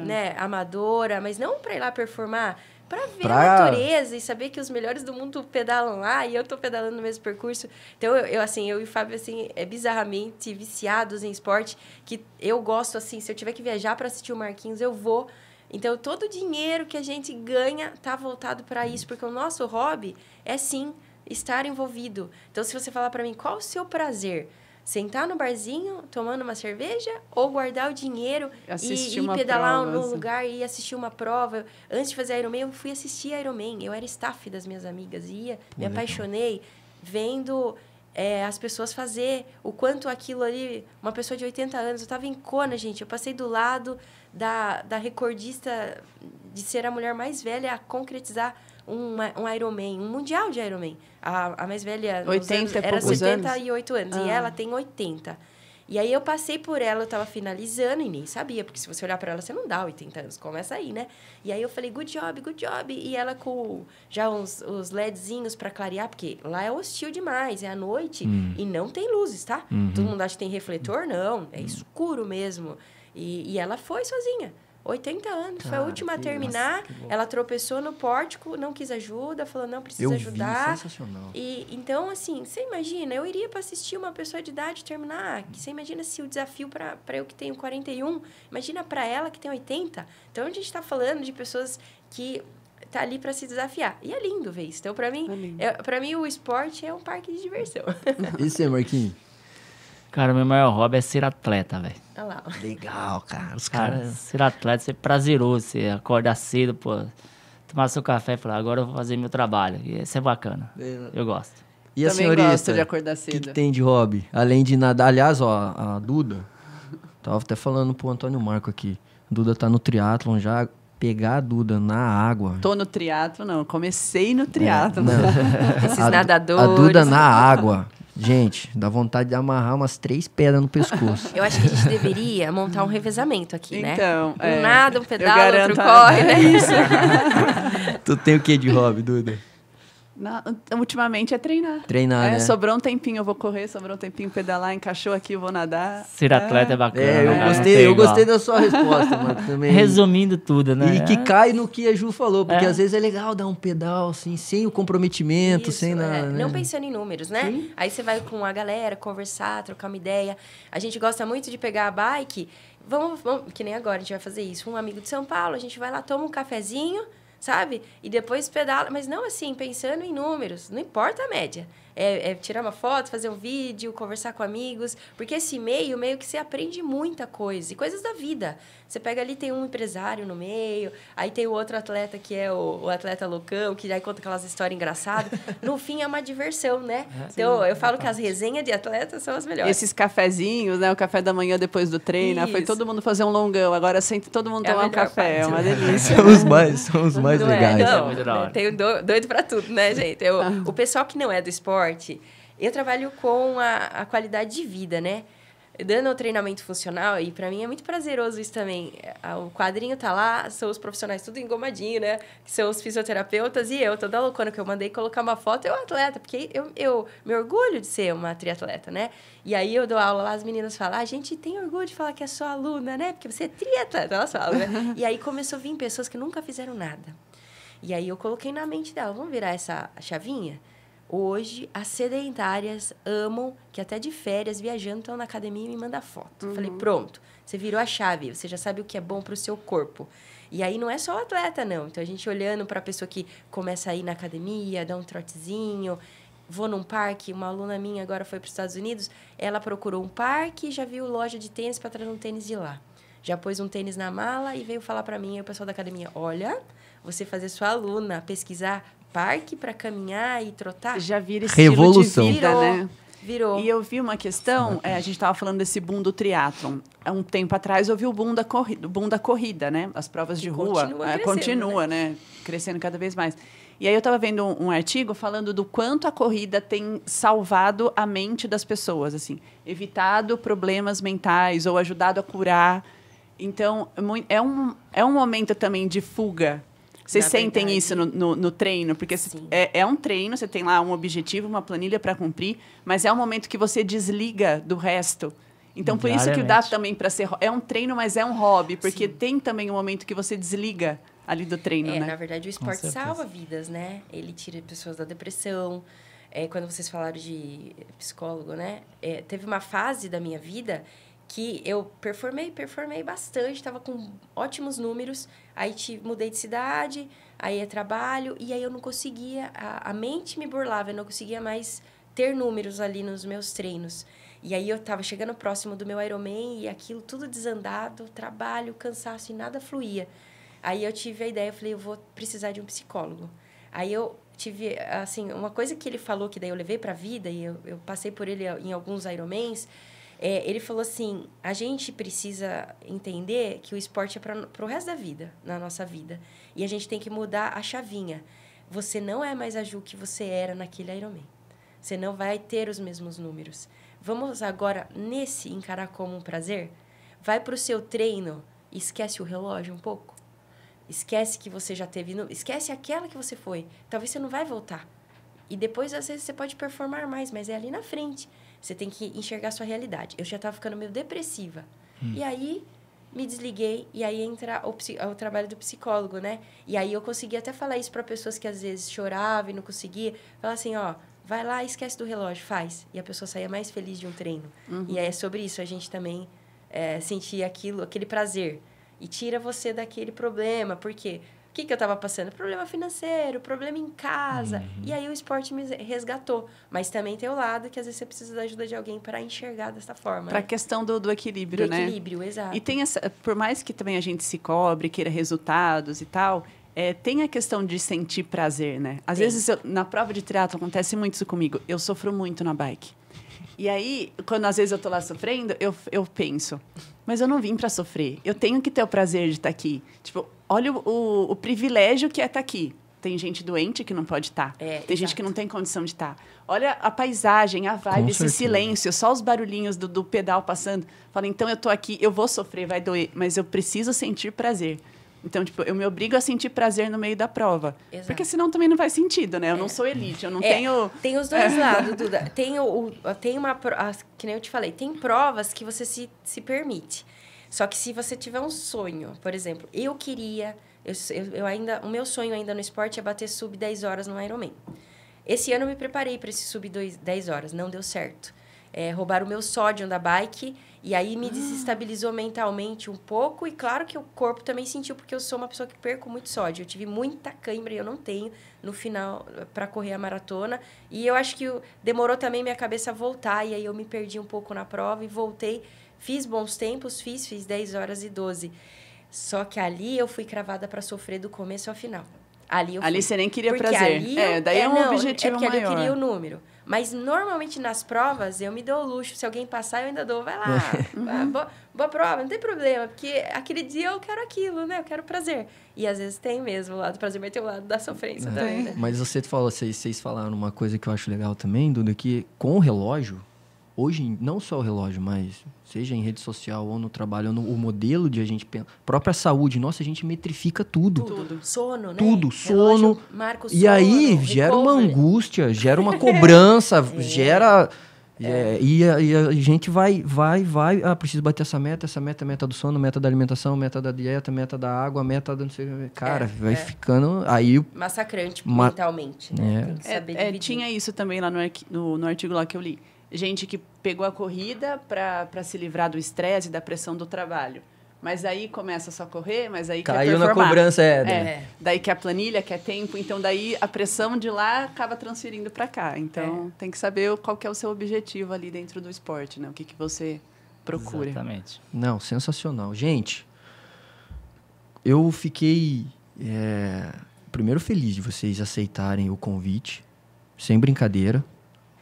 né, amadora, mas não para ir lá performar, para ver a natureza e saber que os melhores do mundo pedalam lá e eu tô pedalando no mesmo percurso. Então, eu e o Fábio, assim, bizarramente viciados em esporte, que eu gosto, assim, se eu tiver que viajar para assistir o Marquinhos, eu vou. Então, todo o dinheiro que a gente ganha está voltado para isso, porque o nosso hobby é, sim, estar envolvido. Então, se você falar para mim, qual o seu prazer? Sentar no barzinho, tomando uma cerveja, ou guardar o dinheiro e pedalar num lugar e assistir uma prova? Antes de fazer Ironman, eu fui assistir Ironman. Eu era staff das minhas amigas, me apaixonei vendo... as pessoas fazer, o quanto aquilo ali, uma pessoa de 80 anos, eu estava em Kona, gente, eu passei do lado da recordista de ser a mulher mais velha a concretizar um Ironman, um mundial de Ironman. A mais velha 80 era 78 anos. E ela tem 80. E aí eu passei por ela, eu tava finalizando e nem sabia, porque se você olhar para ela, você não dá 80 anos, começa aí, né? E aí eu falei, good job. E ela com já os LEDzinhos para clarear, porque lá é hostil demais, é à noite e não tem luzes, tá? Todo mundo acha que tem refletor, não, é escuro mesmo. E ela foi sozinha. 80 anos, foi a última a terminar. Ela tropeçou no pórtico, não quis ajuda, falou, não, precisa ajudar. Sensacional. Então, assim, você imagina, eu iria para assistir uma pessoa de idade terminar. Você imagina se o desafio para eu que tenho 41, imagina para ela que tem 80. Então, a gente está falando de pessoas que tá ali para se desafiar. E é lindo ver isso. Então, para mim, o esporte é um parque de diversão. E você, Marquinhos? Cara, meu maior hobby é ser atleta, velho. Olha lá. Legal, cara. Os Cara, caras... ser atleta, ser prazeroso, você acordar cedo, pô, tomar seu café e falar, agora eu vou fazer meu trabalho. E isso é bacana. Eu gosto. E a Também senhorita? gosto de acordar cedo. O que tem de hobby? Além de nadar. Aliás, ó, a Duda, tava até falando pro Antônio Marco aqui. A Duda tá no triatlon já. Pegar a Duda na água. Tô no triatlo, não. Comecei no triatlo. Esses nadadores. A Duda na água. Gente, dá vontade de amarrar umas 3 pedras no pescoço. Eu acho que a gente deveria montar um revezamento aqui, né? Então, um nada, um pedala, outro corre, né? Isso. Tu tem o que de hobby, Duda? Ultimamente é treinar. Treinar, né? Sobrou um tempinho, eu vou correr, sobrou um tempinho pedalar, encaixou aqui, eu vou nadar. Ser atleta é bacana. Eu gostei da sua resposta, mano, também. Resumindo tudo, né? E que cai no que a Ju falou, porque às vezes é legal dar um pedal, assim, sem o comprometimento, sem nada, né? Não pensando em números, né? Sim. Aí você vai com a galera, conversar, trocar uma ideia. A gente gosta muito de pegar a bike, vamos, que nem agora a gente vai fazer isso. Um amigo de São Paulo, a gente vai lá, toma um cafezinho, sabe? E depois pedala, mas não assim, pensando em números, não importa a média. É tirar uma foto, fazer um vídeo, conversar com amigos, porque esse meio que você aprende muita coisa, e coisas da vida. Você pega ali, tem um empresário no meio, aí tem o outro atleta que é o atleta loucão, que aí conta aquelas histórias engraçadas. No fim, é uma diversão, né? Então, eu falo que as resenhas de atletas são as melhores. Esses cafezinhos, né? O café da manhã depois do treino, foi todo mundo fazer um longão, agora senta todo mundo tomar um café, é uma delícia. São os mais legais. Tenho doido pra tudo, né, gente? O pessoal que não é do esporte, eu trabalho com a qualidade de vida, né? Dando o treinamento funcional, e para mim é muito prazeroso isso também. O quadrinho tá lá, são os profissionais tudo engomadinho, né? Que são os fisioterapeutas e eu, toda loucona que eu mandei colocar uma foto, eu atleta, porque eu me orgulho de ser uma triatleta, né? E aí eu dou aula lá, as meninas falam, a gente tem orgulho de falar que é sua aluna, né? Porque você é triatleta, elas falam, né? E aí começou a vir pessoas que nunca fizeram nada. E aí eu coloquei na mente dela, vamos virar essa chavinha? Hoje, as sedentárias amam que até de férias, viajando, estão na academia e me mandam foto. Uhum. Falei, pronto, você virou a chave, você já sabe o que é bom para o seu corpo. E aí não é só o atleta, não. Então, a gente olhando para a pessoa que começa a ir na academia, dá um trotezinho, vou num parque, uma aluna minha agora foi para os Estados Unidos, ela procurou um parque e já viu loja de tênis para trazer um tênis de lá. Já pôs um tênis na mala e veio falar para mim, e o pessoal da academia, olha, você fazer sua aluna pesquisar parque para caminhar e trotar. Já vira estilo Revolução. De vida, né? Virou. E eu vi uma questão, a gente estava falando desse boom do triatlon. Há um tempo atrás eu vi o boom da corrida, né? As provas de rua. Continua, né? Crescendo cada vez mais. E aí eu estava vendo um artigo falando do quanto a corrida tem salvado a mente das pessoas, assim, evitado problemas mentais ou ajudado a curar. Então, é um momento também de fuga. Vocês sentem isso no treino? Porque é um treino, você tem lá um objetivo, uma planilha para cumprir, mas é um momento que você desliga do resto. Então, por isso que dá também para ser... É um treino, mas é um hobby, porque tem também um momento que você desliga ali do treino, né? Na verdade, o esporte salva vidas, né? Ele tira pessoas da depressão. Quando vocês falaram de psicólogo, né? Teve uma fase da minha vida que eu performei bastante, estava com ótimos números, aí mudei de cidade, aí trabalho, e aí eu não conseguia, a mente me burlava, eu não conseguia mais ter números ali nos meus treinos. E aí eu estava chegando próximo do meu Ironman e aquilo tudo desandado, trabalho, cansaço e nada fluía. Aí eu tive a ideia, eu falei, eu vou precisar de um psicólogo. Aí eu tive, assim, uma coisa que ele falou que daí eu levei para a vida, e eu passei por ele em alguns Ironmans, ele falou assim, a gente precisa entender que o esporte é para o resto da vida, na nossa vida. E a gente tem que mudar a chavinha. Você não é mais a Ju que você era naquele Ironman. Você não vai ter os mesmos números. Vamos agora, nesse, encarar como um prazer? Vai para o seu treino e esquece o relógio um pouco. Esquece que você já teve... Esquece aquela que você foi. Talvez você não vai voltar. E depois, às vezes, você pode performar mais, mas é ali na frente. Você tem que enxergar a sua realidade. Eu já estava ficando meio depressiva. E aí, me desliguei. E aí entra o trabalho do psicólogo, né? E aí eu consegui até falar isso para pessoas que às vezes choravam e não conseguia. Falar assim, ó, vai lá e esquece do relógio, faz. E a pessoa saía mais feliz de um treino. Uhum. E é sobre isso, a gente também sentir aquele prazer. E tira você daquele problema. Por quê? O que eu estava passando? Problema financeiro, problema em casa. Uhum. E aí o esporte me resgatou. Mas também tem o lado que às vezes você precisa da ajuda de alguém para enxergar dessa forma. Para a questão do equilíbrio, né? Do equilíbrio, exato. E tem por mais que também a gente se cobre, queira resultados e tal, tem a questão de sentir prazer, né? Às vezes, na prova de triatlo, acontece muito isso comigo. Eu sofro muito na bike. E aí, quando às vezes eu tô lá sofrendo, eu penso, mas eu não vim para sofrer. Eu tenho que ter o prazer de estar aqui. Tipo, olha o privilégio que é estar aqui. Tem gente doente que não pode estar. Tem gente que não tem condição de estar. Olha a paisagem, a vibe, esse silêncio, só os barulhinhos do pedal passando. Fala, então eu tô aqui, eu vou sofrer, vai doer, mas eu preciso sentir prazer. Então, tipo, eu me obrigo a sentir prazer no meio da prova. Exato. Porque senão também não faz sentido, né? Eu não sou elite, eu não tenho... Tem os dois lados, Duda. Tem que nem eu te falei, tem provas que você se permite. Só que se você tiver um sonho, por exemplo, o meu sonho ainda no esporte é bater sub 10 horas no Ironman. Esse ano eu me preparei para esse sub 10 horas, não deu certo. Roubaram o meu sódio da bike e aí me desestabilizou mentalmente um pouco e claro que o corpo também sentiu, porque eu sou uma pessoa que perco muito sódio. Eu tive muita cãibra e eu não tenho no final para correr a maratona e eu acho que demorou também minha cabeça a voltar e aí eu me perdi um pouco na prova e voltei, fiz bons tempos, fiz 10 horas e 12. Só que ali eu fui cravada para sofrer do começo ao final. Ali você nem queria porque prazer. Daí é um objetivo porque maior. Ali eu queria o número. Mas, normalmente, nas provas, eu me dou o luxo. Se alguém passar, eu ainda dou. Vai lá. Boa prova, não tem problema. Porque aquele dia eu quero aquilo, né? Eu quero prazer. E, às vezes, tem mesmo o lado do prazer, mas tem o lado da sofrência também, né? Mas vocês falaram uma coisa que eu acho legal também, Duda, que com o relógio, hoje, não só o relógio, mas seja em rede social ou no trabalho, o modelo de a gente pensar, própria saúde, nossa, a gente metrifica tudo. Sono, né? Tudo, sono. Marca o E sono, aí gera uma recovery. angústia, gera uma cobrança, gera... E a gente vai, preciso bater essa meta é meta do sono, meta da alimentação, meta da dieta, meta da água, meta da não sei... Cara, vai ficando... Aí... Massacrante mentalmente, né? Tem que saber dividir. Tinha isso também lá no artigo lá que eu li. Gente que pegou a corrida para se livrar do estresse e da pressão do trabalho. Mas aí começa só a correr, mas aí quer performar. Caiu na cobrança, Daí quer planilha, quer tempo. Então, daí a pressão de lá acaba transferindo para cá. Então, tem que saber qual que é o seu objetivo ali dentro do esporte, né? O que você procura. Exatamente. Não, sensacional. Gente, eu fiquei primeiro feliz de vocês aceitarem o convite. Sem brincadeira.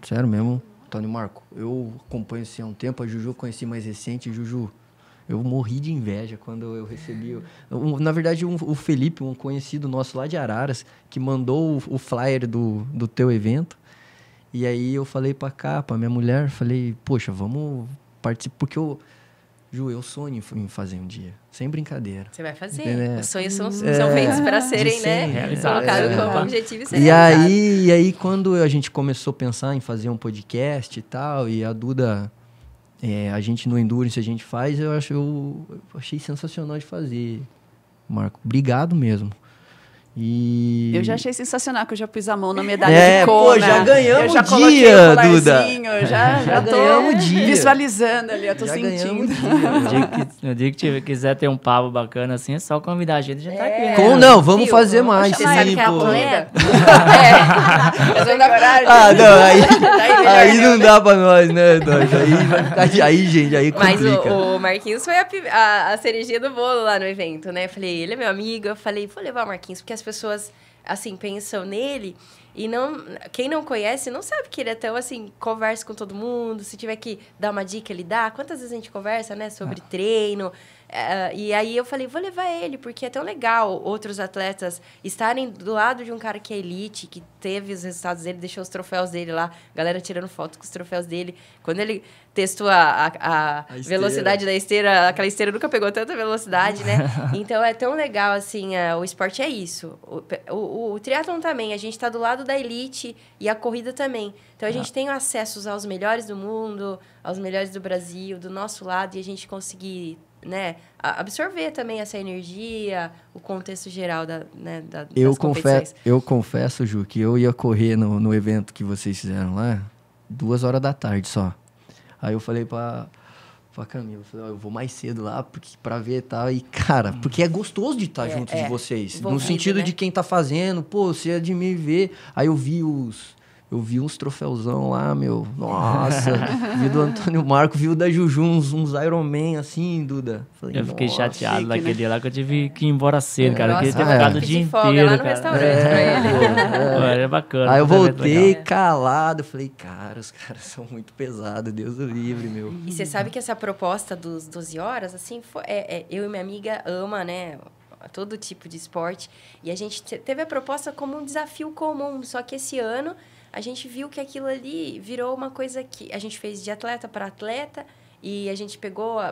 Sério mesmo. Antônio Marco, eu acompanho você há um tempo, a Juju eu conheci mais recente. Juju, eu morri de inveja quando eu recebi... na verdade, o Felipe, um conhecido nosso lá de Araras, que mandou o flyer do teu evento. E aí eu falei pra minha mulher, falei, poxa, vamos participar, porque eu sonho em fazer um dia, sem brincadeira. Você vai fazer. Entendeu? Os sonhos são feitos para serem, né? Colocados como objetivo e serem realizados. E aí, quando a gente começou a pensar em fazer um podcast e tal, e a Duda, a gente no Endurance a gente faz, eu achei sensacional de fazer, Marco. Obrigado mesmo. E... Eu já achei sensacional, que eu já pus a mão na medalha de Kona. Pô, já ganhamos já o dia, Duda. Eu já tô ganhamos o dia. visualizando ali, eu tô Já sentindo. No dia que quiser ter um papo bacana assim, é só convidar a gente já tá aqui. Né? Não, vamos fazer mais. Você sabe que é pô. atleta? Aí não dá pra nós, né? Aí, gente, aí Mas complica. o Marquinhos foi a cerejinha do bolo lá no evento, né? Eu falei, ele é meu amigo. Eu falei, vou levar o Marquinhos, porque as pessoas, assim, pensam nele e quem não conhece não sabe que ele é tão, assim, conversa com todo mundo. Se tiver que dar uma dica, ele dá. Quantas vezes a gente conversa, né? Sobre treino. E aí eu falei, vou levar ele, porque é tão legal outros atletas estarem do lado de um cara que é elite, que teve os resultados dele, deixou os troféus dele lá, galera tirando foto com os troféus dele. Quando ele testou a velocidade da esteira, aquela esteira nunca pegou tanta velocidade, né? Então é tão legal, assim, o esporte é isso. O triatlon também, a gente tá do lado da elite e a corrida também. Então a gente tem acesso aos melhores do mundo, aos melhores do Brasil, do nosso lado, e a gente conseguir, né, absorver também essa energia, o contexto geral das competições. Eu confesso, Ju, que eu ia correr no evento que vocês fizeram lá, 2h da tarde só. Aí eu falei pra Camila, eu vou mais cedo lá pra ver e tal. E, cara, porque é gostoso de estar junto de vocês. No sentido, né, de quem tá fazendo, pô, você é de me ver. Aí eu vi uns troféuzão lá, meu. Nossa. Vi do Antônio Marco, vi o da Juju, uns Ironman assim, Duda. Falei, eu fiquei chateado naquele dia lá, que eu tive que ir embora cedo, cara. Nossa, eu queria ter ficado o dia inteiro, lá no restaurante pra ele. É bacana. Aí eu voltei calado, falei, cara, os caras são muito pesados, Deus o livre, meu. E você sabe que essa proposta dos 12 horas, assim, eu e minha amiga ama, né, todo tipo de esporte. E a gente teve a proposta como um desafio comum, só que esse ano a gente viu que aquilo ali virou uma coisa que a gente fez de atleta para atleta E a gente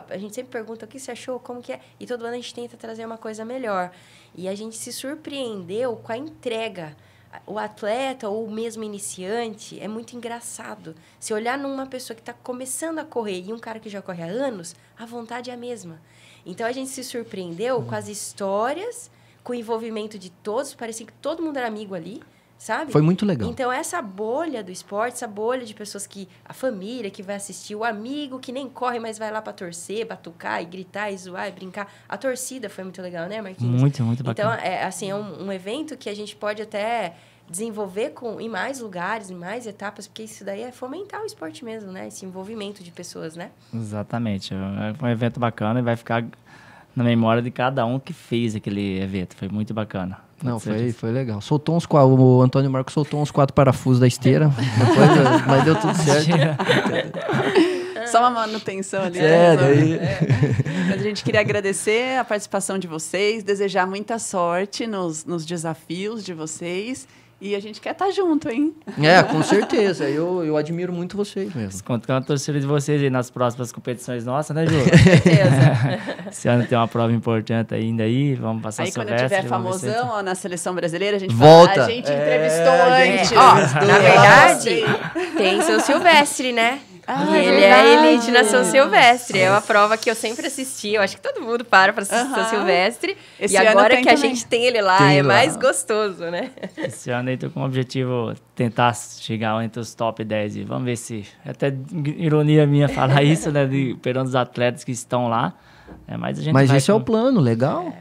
a gente sempre pergunta o que você achou, como que é, e todo ano a gente tenta trazer uma coisa melhor. E a gente se surpreendeu com a entrega. O atleta ou mesmo iniciante é muito engraçado. Se olhar numa pessoa que está começando a correr e um cara que já corre há anos, a vontade é a mesma. Então, a gente se surpreendeu com as histórias, com o envolvimento de todos. Parecia que todo mundo era amigo ali, sabe? Foi muito legal. Então, essa bolha do esporte, essa bolha de pessoas que... A família que vai assistir, o amigo que nem corre, mas vai lá para torcer, batucar e gritar e zoar e brincar. A torcida foi muito legal, né, Marquinhos? Muito, muito bacana. Então, é um evento que a gente pode até desenvolver em mais lugares, em mais etapas, porque isso daí é fomentar o esporte mesmo, né? Esse envolvimento de pessoas, né? Exatamente. É um evento bacana e vai ficar na memória de cada um que fez aquele evento. Foi muito bacana. Não, foi legal. Soltou o Antônio Marcos soltou uns 4 parafusos da esteira, depois, mas deu tudo certo. Só uma manutenção ali. Daí... A gente queria agradecer a participação de vocês, desejar muita sorte nos desafios de vocês. E a gente quer estar junto, hein? Com certeza. Eu admiro muito vocês mesmo. Conto com a torcida de vocês aí nas próximas competições nossas, né, Ju? Com certeza. Esse ano tem uma prova importante ainda aí, vamos passar aí, quando eu tiver famosão na seleção brasileira, a gente volta. Fala, a gente entrevistou antes. Na verdade, tem seu Silvestre, né? Ele é elite na São Silvestre. É uma prova que eu sempre assisti. Eu acho que todo mundo para assistir São Silvestre. Esse e agora que a também. gente tem ele lá, é mais gostoso, né? Esse ano aí tô com o objetivo tentar chegar entre os top 10. E vamos ver se... Até ironia minha falar isso, né? Perante os atletas que estão lá. Mas esse é o plano, legal.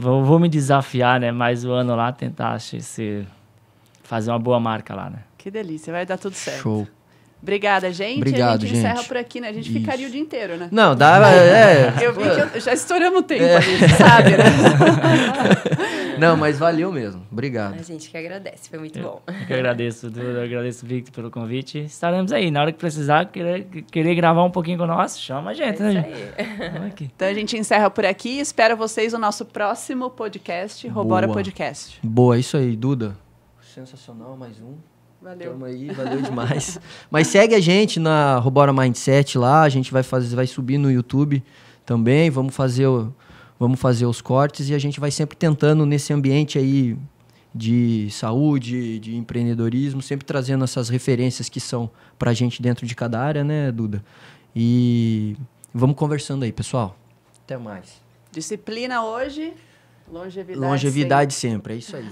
Vou me desafiar, né? Mais o ano lá, tentar fazer uma boa marca lá, né? Que delícia, vai dar tudo certo. Show. Obrigada, gente. Obrigado, a gente encerra por aqui, né? A gente ficaria o dia inteiro, né? Não, dá... Eu vi que já estouramos o tempo ali, sabe, né? Não, mas valeu mesmo. Obrigado. A gente que agradece, foi muito bom. Eu que agradeço, Duda, agradeço o Victor pelo convite. Estaremos aí. Na hora que precisar, querer gravar um pouquinho com nós, chama a gente, né, gente? Então a gente encerra por aqui. Espero vocês no nosso próximo podcast, Robora Podcast. Boa, isso aí, Duda. Sensacional, mais um. Valeu. Tamo aí, valeu demais. Mas segue a gente na Robora Mindset lá, a gente vai subir no YouTube também, vamos fazer os cortes e a gente vai sempre tentando nesse ambiente aí de saúde, de empreendedorismo, sempre trazendo essas referências que são pra gente dentro de cada área, né, Duda? E vamos conversando aí, pessoal. Até mais. Disciplina hoje, longevidade Longevidade sempre, é isso aí.